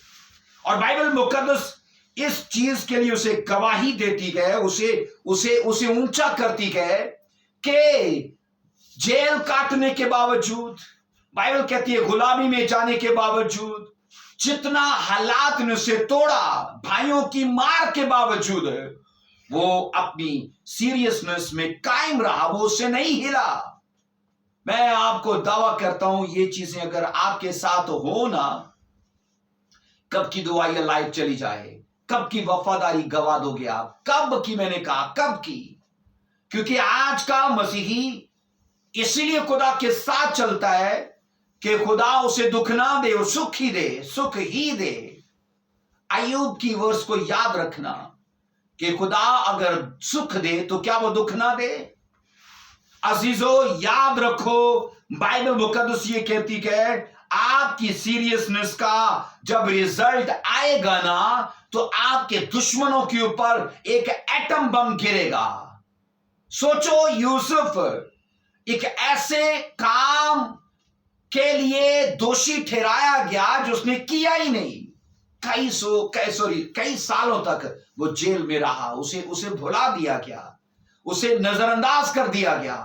और बाइबल मुकद्दस इस चीज के लिए उसे गवाही देती है, उसे ऊंचा करती है कि जेल काटने के बावजूद, बाइबल कहती है गुलामी में जाने के बावजूद, जितना हालात ने उसे तोड़ा, भाइयों की मार के बावजूद वो अपनी सीरियसनेस में कायम रहा, वो उससे नहीं हिला। मैं आपको दावा करता हूं ये चीजें अगर आपके साथ हो ना, कब की दुआ या लाइफ चली जाए, कब की वफादारी गवा दोगे आप, कब की, मैंने कहा कब की। क्योंकि आज का मसीही इसीलिए खुदा के साथ चलता है कि खुदा उसे दुख ना दे, वो सुख ही दे, सुख ही दे। अय्यूब की वर्स को याद रखना कि खुदा अगर सुख दे तो क्या वो दुख ना दे। अजीजो याद रखो, बाइबल मुकद्दस ये कहती है आपकी सीरियसनेस का जब रिजल्ट आएगा ना तो आपके दुश्मनों के ऊपर एक एटम बम गिरेगा। सोचो, यूसुफ एक ऐसे काम के लिए दोषी ठहराया गया जो उसने किया ही नहीं। कई सालों तक वो जेल में रहा, उसे भुला दिया गया, उसे नजरअंदाज कर दिया गया,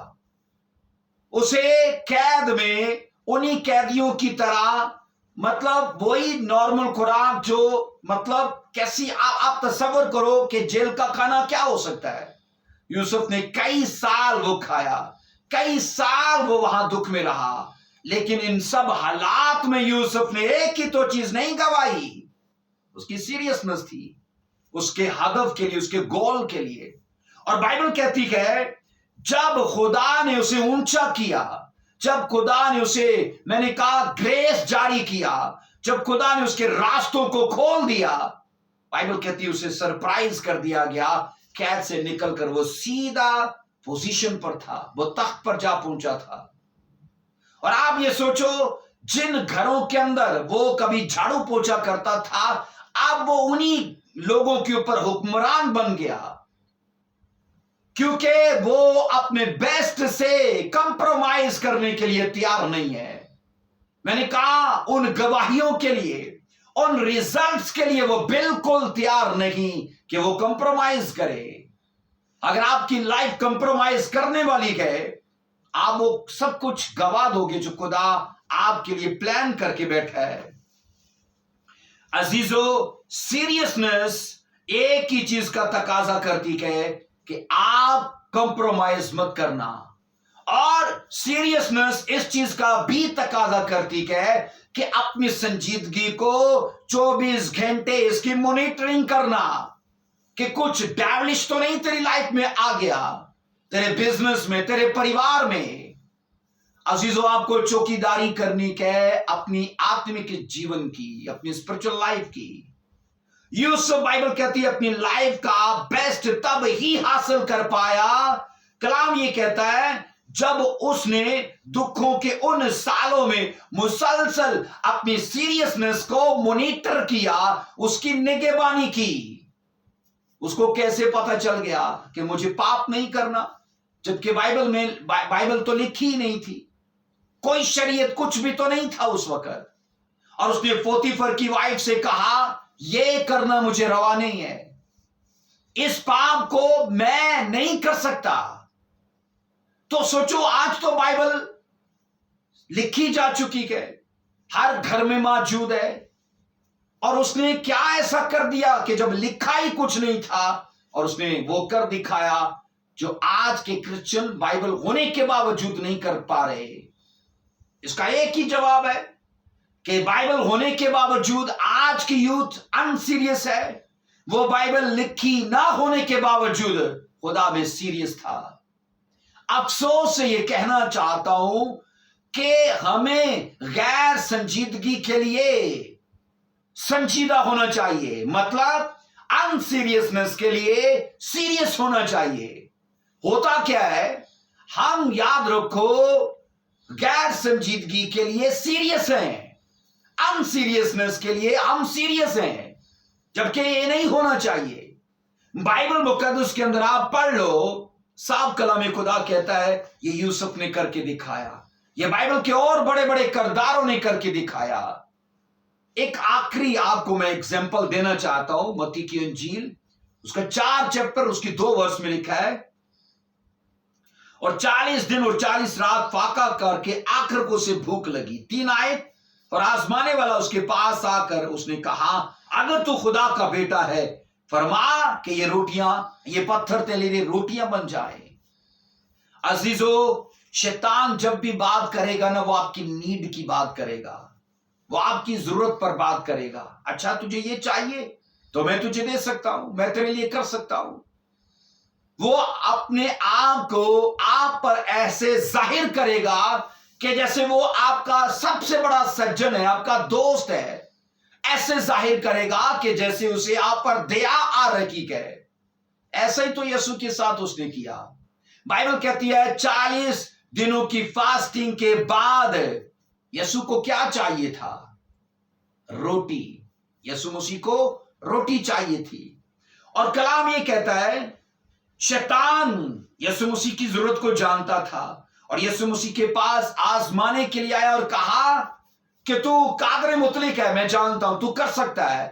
उसे कैद में उन्हीं कैदियों की तरह, मतलब वही नॉर्मल खुराक जो, मतलब कैसी आप तसव्वुर करो कि जेल का खाना क्या हो सकता है। यूसुफ ने कई साल वो खाया, कई साल वो वहां दुख में रहा, लेकिन इन सब हालात में यूसुफ ने एक ही तो चीज नहीं गवाई, उसकी सीरियसनेस थी, उसके हदफ के लिए, उसके गोल के लिए। और बाइबल कहती है जब खुदा ने उसे ऊंचा किया, जब खुदा ने उसे, मैंने कहा, ग्रेस जारी किया, जब खुदा ने उसके रास्तों को खोल दिया, बाइबल कहती है उसे सरप्राइज कर दिया गया। कैद से निकलकर वो सीधा पोजीशन पर था, वो तख्त पर जा पहुंचा था। और आप ये सोचो, जिन घरों के अंदर वो कभी झाड़ू पोछा करता था, अब वो उन्हीं लोगों के ऊपर हुक्मरान बन गया, क्योंकि वो अपने बेस्ट से कंप्रोमाइज करने के लिए तैयार नहीं है। मैंने कहा उन गवाहियों के लिए, उन रिजल्ट्स के लिए वो बिल्कुल तैयार नहीं कि वो कंप्रोमाइज करे। अगर आपकी लाइफ कंप्रोमाइज करने वाली है, आप वो सब कुछ गवा दोगे जो खुदा आपके लिए प्लान करके बैठा है। अजीजो, सीरियसनेस एक ही चीज का तकाजा करती है कि आप कंप्रोमाइज मत करना, और सीरियसनेस इस चीज का भी तकाजा करती है कि अपनी संजीदगी को 24 घंटे इसकी मॉनिटरिंग करना कि कुछ डैवलिश तो नहीं तेरी लाइफ में आ गया, तेरे बिजनेस में, तेरे परिवार में। अजीजो, आपको चौकीदारी करनी है अपनी आत्मिक जीवन की, अपनी स्पिरिचुअल लाइफ की। यूसुफ, बाइबल कहती है, अपनी लाइफ का बेस्ट तब ही हासिल कर पाया, कलाम ये कहता है, जब उसने दुखों के उन सालों में मुसलसल अपनी सीरियसनेस को मॉनिटर किया, उसकी निगहबानी की। उसको कैसे पता चल गया कि मुझे पाप नहीं करना, जबकि बाइबल तो लिखी ही नहीं थी, कोई शरीयत कुछ भी तो नहीं था उस वक्त। और उसने पोतीफर की वाइफ से कहा, ये करना मुझे रवा नहीं है, इस पाप को मैं नहीं कर सकता। तो सोचो, आज तो बाइबल लिखी जा चुकी है, हर घर में मौजूद है, और उसने क्या ऐसा कर दिया कि जब लिखा ही कुछ नहीं था और उसने वो कर दिखाया जो आज के क्रिश्चियन बाइबल होने के बावजूद नहीं कर पा रहे। इसका एक ही जवाब है کہ بائبل ہونے کے باوجود آج کی یوتھ انسیریس ہے. وہ بائبل لکھی نہ ہونے کے باوجود خدا میں سیریس تھا. افسوس سے یہ کہنا چاہتا ہوں کہ ہمیں غیر سنجیدگی کے لیے سنجیدہ ہونا چاہیے، مطلب ان سیریسنس کے لیے سیریس ہونا چاہیے. ہوتا کیا ہے، ہم یاد رکھو غیر سنجیدگی کے لیے سیریس ہیں، ان سیریسنس کے لیے ہم سیریس ہیں، جبکہ یہ نہیں ہونا چاہیے. بائبل مقدس کے اندر آپ پڑھ لو، صاحب کلام خدا کہتا ہے یہ یوسف نے کر کے دکھایا، یہ بائبل کے اور بڑے بڑے کرداروں نے کر کے دکھایا. ایک آخری آپ کو میں ایگزامپل دینا چاہتا ہوں، متی کی انجیل اس کا 4 چیپٹر اس کی 2 ورس میں لکھا ہے، اور 40 دن اور 40 رات فاقہ کر کے آخر کو اسے بھوک لگی. 3 آیت، اور آزمانے والا اس کے پاس آ کر اس نے کہا اگر تو خدا کا بیٹا ہے فرما کہ یہ روٹیاں، یہ پتھر تیرے لیے روٹیاں بن جائیں. عزیزو، شیطان جب بھی بات کرے گا نا، وہ آپ کی نیڈ کی بات کرے گا، وہ آپ کی ضرورت پر بات کرے گا. اچھا تجھے یہ چاہیے تو میں تجھے دے سکتا ہوں، میں تیرے لیے کر سکتا ہوں. وہ اپنے آپ کو آپ پر ایسے ظاہر کرے گا کہ جیسے وہ آپ کا سب سے بڑا سجن ہے، آپ کا دوست ہے. ایسے ظاہر کرے گا کہ جیسے اسے آپ پر دیا آ رہی ہے. ایسا ہی تو یسوع کے ساتھ اس نے کیا. بائبل کہتی ہے 40 دنوں کی فاسٹنگ کے بعد یسوع کو کیا چاہیے تھا؟ روٹی. یسوع مسیح کو روٹی چاہیے تھی. اور کلام یہ کہتا ہے شیطان یسوع مسیح کی ضرورت کو جانتا تھا، اور یسوع مسیح کے پاس آزمانے کے لیے آیا اور کہا کہ تو قادر مطلق ہے، میں جانتا ہوں تو کر سکتا ہے،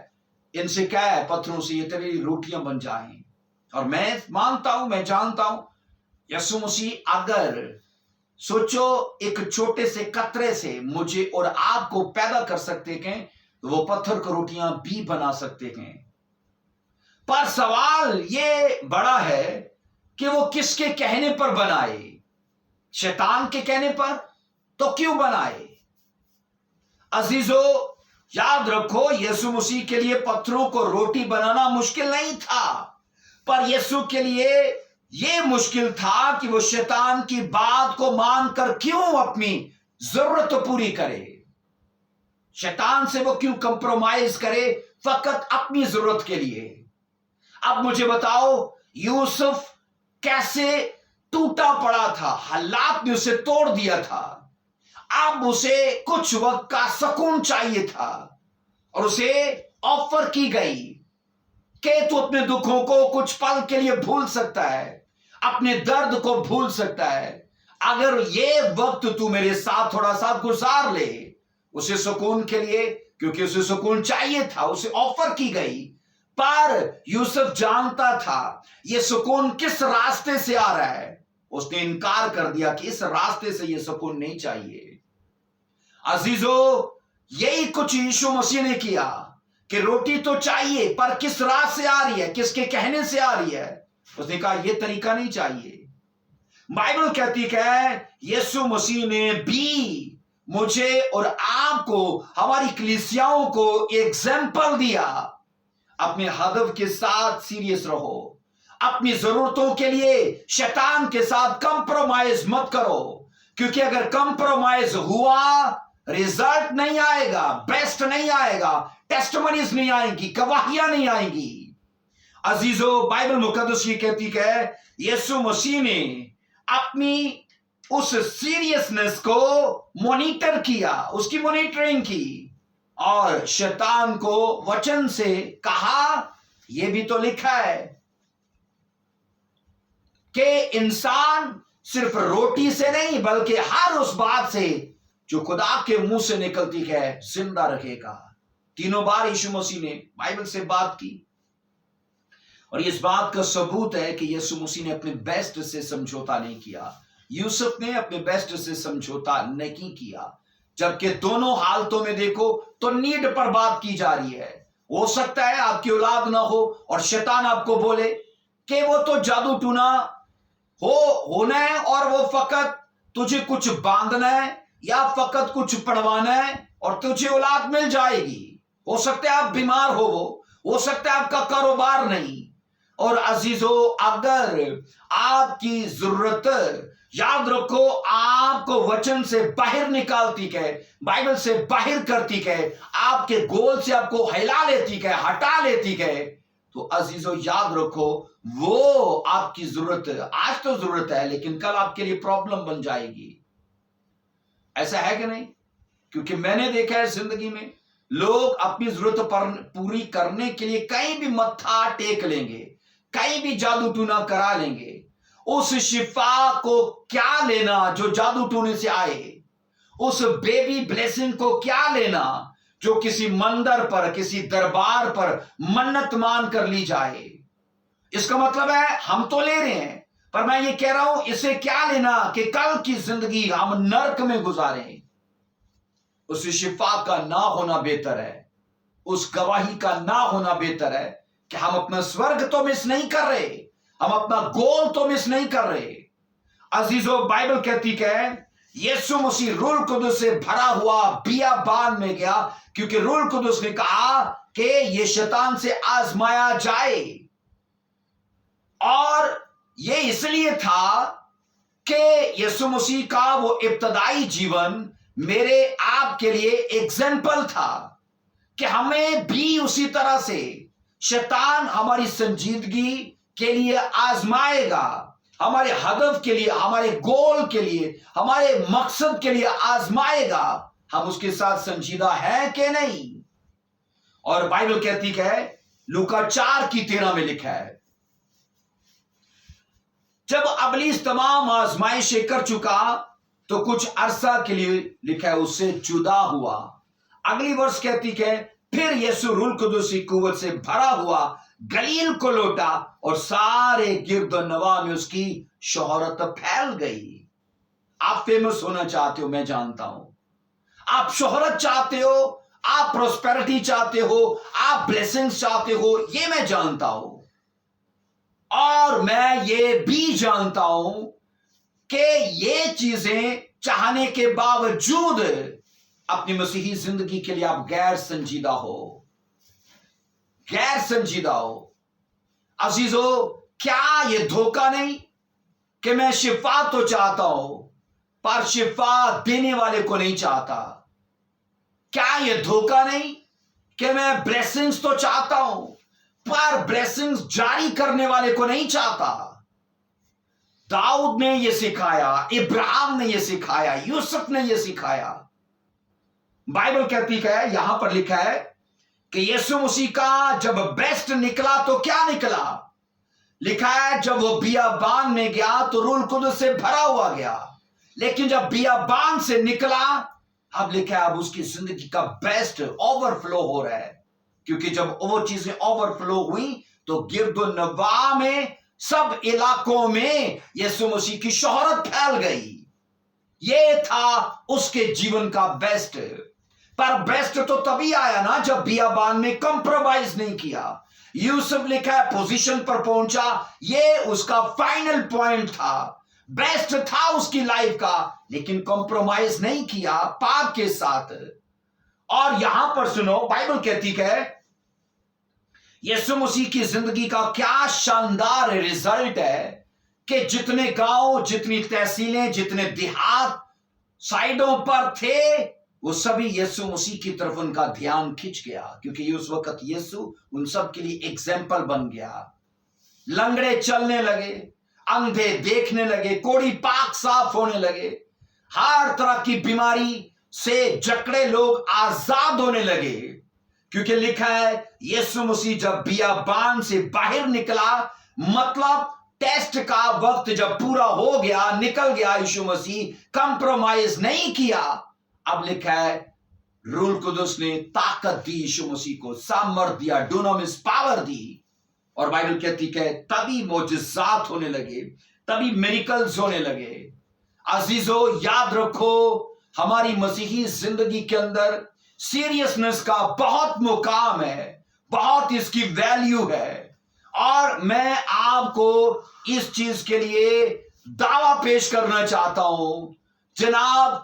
ان سے کیا ہے پتھروں سے یہ تیری روٹیاں بن جائیں. اور میں مانتا ہوں، میں جانتا ہوں یسوع مسیح اگر سوچو ایک چھوٹے سے قطرے سے مجھے اور آپ کو پیدا کر سکتے ہیں تو وہ پتھر کو روٹیاں بھی بنا سکتے ہیں. پر سوال یہ بڑا ہے کہ وہ کس کے کہنے پر بنائے؟ شیطان کے کہنے پر؟ تو کیوں بنائے؟ عزیزو یاد رکھو یسوع مسیح کے لیے پتھروں کو روٹی بنانا مشکل نہیں تھا، پر یسوع کے لیے یہ مشکل تھا کہ وہ شیطان کی بات کو مان کر کیوں اپنی ضرورت پوری کرے. شیطان سے وہ کیوں کمپرومائز کرے فقط اپنی ضرورت کے لیے. اب مجھے بتاؤ یوسف کیسے ٹوٹا پڑا تھا، حالات نے اسے توڑ دیا تھا. اب اسے کچھ وقت کا سکون چاہیے تھا، اور اسے آفر کی گئی کہ تو اپنے دکھوں کو کچھ پل کے لیے بھول سکتا ہے، اپنے درد کو بھول سکتا ہے، اگر یہ وقت تو میرے ساتھ تھوڑا سا گزار لے. اسے سکون کے لیے، کیونکہ اسے سکون چاہیے تھا، اسے آفر کی گئی. پر یوسف جانتا تھا یہ سکون کس راستے سے آ رہا ہے. اس نے انکار کر دیا کہ اس راستے سے یہ سکون نہیں چاہیے. عزیزو یہی کچھ یسوع مسیح نے کیا کہ روٹی تو چاہیے پر کس راہ سے آ رہی ہے، کس کے کہنے سے آ رہی ہے. اس نے کہا یہ طریقہ نہیں چاہیے. بائبل کہتی ہے یسوع مسیح نے بھی مجھے اور آپ کو، ہماری کلیسیاؤں کو ایگزامپل دیا. اپنے ہدف کے ساتھ سیریس رہو، اپنی ضرورتوں کے لیے شیطان کے ساتھ کمپرومائز مت کرو، کیونکہ اگر کمپرومائز ہوا ریزلٹ نہیں آئے گا، بیسٹ نہیں آئے گا، ٹیسٹمنیز نہیں آئیں گی، گواہیاں نہیں آئیں گی. عزیزو بائبل مقدس یہ کہتی ہے یسوع مسیح نے اپنی اس سیریسنس کو مانیٹر کیا، اس کی مانیٹرنگ کی، اور شیطان کو وچن سے کہا یہ بھی تو لکھا ہے کہ انسان صرف روٹی سے نہیں بلکہ ہر اس بات سے جو خدا کے منہ سے نکلتی ہے زندہ رکھے گا. 3 بار یسوع مسیح نے بائبل سے بات کی، اور اس بات کا ثبوت ہے کہ یسوع مسیح نے اپنے بیسٹ سے سمجھوتا نہیں کیا. یوسف نے اپنے بیسٹ سے سمجھوتا نہیں کیا، جبکہ دونوں حالتوں میں دیکھو تو نیڈ پر بات کی جا رہی ہے. ہو سکتا ہے آپ کی اولاد نہ ہو اور شیطان آپ کو بولے کہ وہ تو جادو ٹونا ہونا ہے اور وہ فقط تجھے کچھ باندھنا ہے، یا فقط کچھ پڑھوانا ہے اور تجھے اولاد مل جائے گی؟ ہو سکتا ہے آپ بیمار ہو سکتا ہے آپ کا کاروبار نہیں. اور عزیزو، اگر آپ کی ضرورت، یاد رکھو، آپ کو وچن سے باہر نکالتی ہے، بائبل سے باہر کرتی ہے، آپ کے گول سے آپ کو ہلا لیتی ہے، ہٹا لیتی ہے، تو عزیزو یاد رکھو وہ آپ کی ضرورت آج تو ضرورت ہے لیکن کل آپ کے لیے پرابلم بن جائے گی. ایسا ہے کہ نہیں؟ کیونکہ میں نے دیکھا ہے زندگی میں لوگ اپنی ضرورت پوری کرنے کے لیے کہیں بھی متھا ٹیک لیں گے، کہیں بھی جادو ٹونا کرا لیں گے. اس شفا کو کیا لینا جو جادو ٹونے سے آئے؟ اس بیبی بلیسنگ کو کیا لینا جو کسی مندر پر، کسی دربار پر منت مان کر لی جائے؟ اس کا مطلب ہے ہم تو لے رہے ہیں، پر میں یہ کہہ رہا ہوں اسے کیا لینا کہ کل کی زندگی ہم نرک میں گزاریں. اس شفا کا نہ ہونا بہتر ہے، اس گواہی کا نہ ہونا بہتر ہے کہ ہم اپنا سورگ تو مس نہیں کر رہے، ہم اپنا گول تو مس نہیں کر رہے. عزیزو، بائبل کہتی کہ یسوع مسیح روح القدس سے بھرا ہوا بیابان میں گیا کیونکہ روح القدس نے کہا کہ یہ شیطان سے آزمایا جائے. اور یہ اس لیے تھا کہ یسوع مسیح کا وہ ابتدائی جیون میرے آپ کے لیے ایگزامپل تھا کہ ہمیں بھی اسی طرح سے شیطان ہماری سنجیدگی کے لیے آزمائے گا، ہمارے ہدف کے لیے، ہمارے گول کے لیے، ہمارے مقصد کے لیے آزمائے گا. ہم اس کے ساتھ سنجیدہ ہیں کہ نہیں؟ اور بائبل کہتی ہے لوکا 4:13 میں لکھا ہے، جب ابلیس تمام آزمائشیں کر چکا تو کچھ عرصہ کے لیے لکھا ہے اس سے جدا ہوا. اگلی ورس کہتی کہ پھر یسوع روح القدس کی قوت سے بھرا ہوا گلیل کو لوٹا اور سارے گرد و نواح میں اس کی شہرت پھیل گئی. آپ فیمس ہونا چاہتے ہو، میں جانتا ہوں. آپ شہرت چاہتے ہو، آپ پروسپیرٹی چاہتے ہو، آپ بلیسنگز چاہتے ہو، یہ میں جانتا ہوں. اور میں یہ بھی جانتا ہوں کہ یہ چیزیں چاہنے کے باوجود اپنی مسیحی زندگی کے لیے آپ غیر سنجیدہ ہو. عزیزو، کیا یہ دھوکہ نہیں کہ میں شفا تو چاہتا ہوں پر شفا دینے والے کو نہیں چاہتا؟ کیا یہ دھوکہ نہیں کہ میں بلیسنگز تو چاہتا ہوں پر بلیسنگز جاری کرنے والے کو نہیں چاہتا؟ داؤد نے یہ سکھایا، ابراہیم نے یہ سکھایا، یوسف نے یہ سکھایا. بائبل کہتی ہے، یہاں پر لکھا ہے کہ یسوع مسیح کا جب بیسٹ نکلا تو کیا نکلا؟ لکھا ہے جب وہ بیابان میں گیا تو روح القدس سے بھرا ہوا گیا. لیکن جب بیابان سے نکلا، اب لکھا ہے اب اس کی زندگی کا بیسٹ اوور فلو ہو رہا ہے. کیونکہ جب وہ چیزیں اوور فلو ہوئی تو گرد و نواح میں، سب علاقوں میں یسوع مسیح کی شہرت پھیل گئی. یہ تھا اس کے جیون کا بیسٹ. پر بیسٹ تو تبھی آیا نا جب بیابان میں کمپرومائز نہیں کیا. یوسف لکھا ہے پوزیشن پر پہنچا، یہ اس کا فائنل پوائنٹ تھا، بیسٹ تھا اس کی لائف کا، لیکن کمپرومائز نہیں کیا پاپ کے ساتھ. اور یہاں پر سنو، بائبل کہتی ہے یسوع مسیح کی زندگی کا کیا شاندار ریزلٹ ہے کہ جتنے گاؤں، جتنی تحصیلیں، جتنے دیہات سائڈوں پر تھے، وہ سبھی یسوع مسیح کی طرف ان کا دھیان کھنچ گیا کیونکہ اس وقت یسوع ان سب کے لیے ایگزامپل بن گیا. لنگڑے چلنے لگے، اندھے دیکھنے لگے، کوڑی پاک صاف ہونے لگے، ہر طرح کی بیماری سے جکڑے لوگ آزاد ہونے لگے. کیونکہ لکھا ہے یسوع مسیح جب بیابان سے باہر نکلا، مطلب ٹیسٹ کا وقت جب پورا ہو گیا، نکل گیا، یسوع مسیح کمپرومائز نہیں کیا. اب لکھا ہے روح القدس نے طاقت دی، یسوع مسیح کو سامر دیا، ڈونامس پاور دی. اور بائبل کہتی کہ تبھی معجزات ہونے لگے، تبھی میریکلز ہونے لگے. عزیزو، یاد رکھو ہماری مسیحی زندگی کے اندر سیریسنس کا بہت مقام ہے، بہت اس کی ویلیو ہے. اور میں آپ کو اس چیز کے لیے دعویٰ پیش کرنا چاہتا ہوں जनाब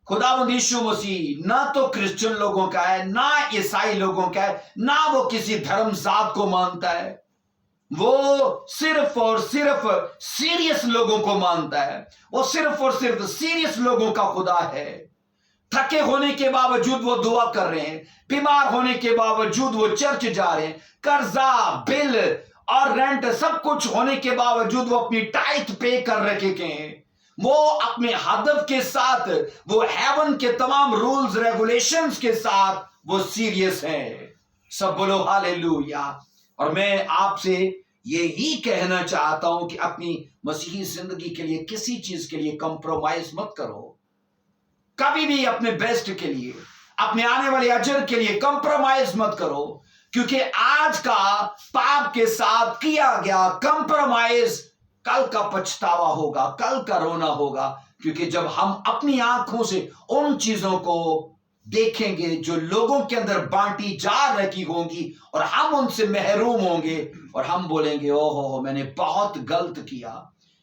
खुदावंद यीशु मसीह ना तो क्रिश्चियन लोगों का है, ना ईसाई लोगों का है, ना वो किसी धर्म जात को मानता है। वो सिर्फ और सिर्फ सीरियस लोगों को मानता है। वो सिर्फ और सिर्फ सीरियस लोगों का खुदा है। थके होने के बावजूद वो दुआ कर रहे हैं, बीमार होने के बावजूद वो चर्च जा रहे हैं, कर्जा बिल और रेंट सब कुछ होने के बावजूद वो अपनी टाइथ पे कर रखे हैं। वो अपने हदफ के साथ, वो हेवन के तमाम रूल्स रेगुलेशंस के साथ वो सीरियस है। सब बोलो हालेलुया। और मैं आपसे यही कहना चाहता हूं कि अपनी मसीही जिंदगी के लिए किसी चीज के लिए कंप्रोमाइज मत करो। कभी भी अपने बेस्ट के लिए, अपने आने वाले अजर के लिए कंप्रोमाइज मत करो, क्योंकि आज का पाप के साथ किया गया कंप्रोमाइज कल का पछतावा होगा, कल का रोना होगा। क्योंकि जब हम अपनी आंखों से उन चीजों को देखेंगे जो लोगों के अंदर बांटी जा रही होंगी और हम उनसे महरूम होंगे और हम बोलेंगे ओहो मैंने बहुत गलत किया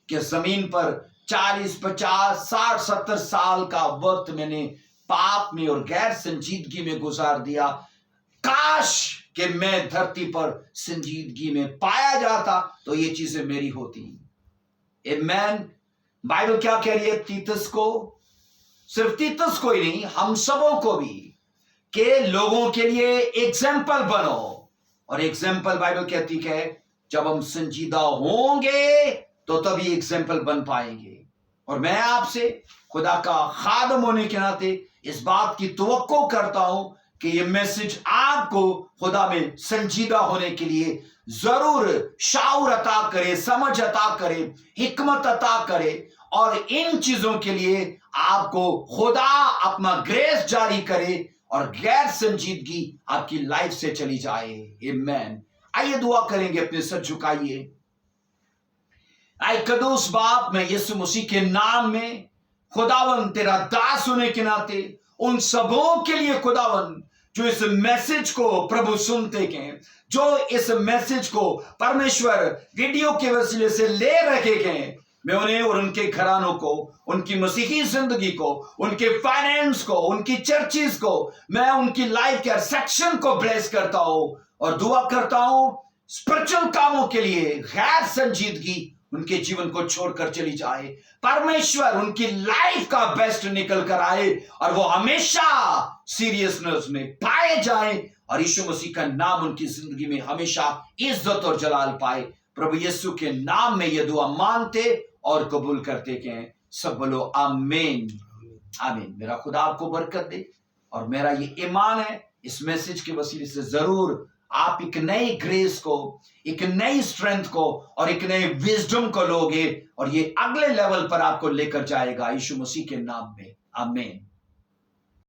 कि जमीन पर 40, 50, 60, 70 साल का वक्त मैंने पाप में और गैर संजीदगी में गुजार दिया। काश कि मैं धरती पर संजीदगी में पाया जाता तो ये चीजें मेरी होती। आमेन। बाइबल क्या कह रही है तीतस को, सिर्फ तीतस को ही नहीं, हम सबों को भी, के लोगों के लिए एग्जाम्पल बनो। और एग्जाम्पल बाइबल कहती है जब हम संजीदा होंगे तो तभी एग्जाम्पल बन पाएंगे। और मैं आपसे खुदा का खादम होने के नाते इस बात की तवक्को करता हूं कि ये मैसेज आपको खुदा में संजीदा होने के लिए जरूर शाऊर अता करे, समझ अता करे, हिकमत अता करे और इन चीजों के लिए आपको खुदा अपना ग्रेस जारी करे और गैर संजीदगी आपकी लाइफ से चली जाए। आमीन। आइए दुआ करेंगे, अपने सर झुकाइए। आए कदूस बाप, मैं यीशु मसीह के नाम में खुदावन तेरा दास होने के नाते उन सबों के लिए खुदावन जो इस मैसेज को प्रभु सुनते हैं, जो इस मैसेज को परमेश्वर वीडियो के वसीले से ले रखे हैं, मैं उन्हें और उनके घरानों को, उनकी मसीही जिंदगी को, उनके फाइनेंस को, उनकी चर्चिज को, मैं उनकी लाइफ के हर सेक्शन को ब्लेस करता हूं और दुआ करता हूं स्पिरिचुअल कामों के लिए गैर संजीदगी उनके जीवन को छोड़कर चली जाए। परमेश्वर उनकी लाइफ का बेस्ट निकल कर आए और वो हमेशा सीरियसनेस में पाए जाएं और यीशु मसीह का नाम उनकी जिंदगी में हमेशा इज्जत और जलाल पाए। प्रभु यीशु के नाम में यह दुआ मांगते और कबूल करते हैं। सब बोलो आमीन आमीन। मेरा खुदा आपको बरकत दे और मेरा ये ईमान है इस मैसेज के वसीले से जरूर आप एक नई ग्रेस को, एक नई स्ट्रेंथ को और एक नई विजडम को लोगे और ये अगले लेवल पर आपको लेकर जाएगा यीशु मसीह के नाम में। आमीन।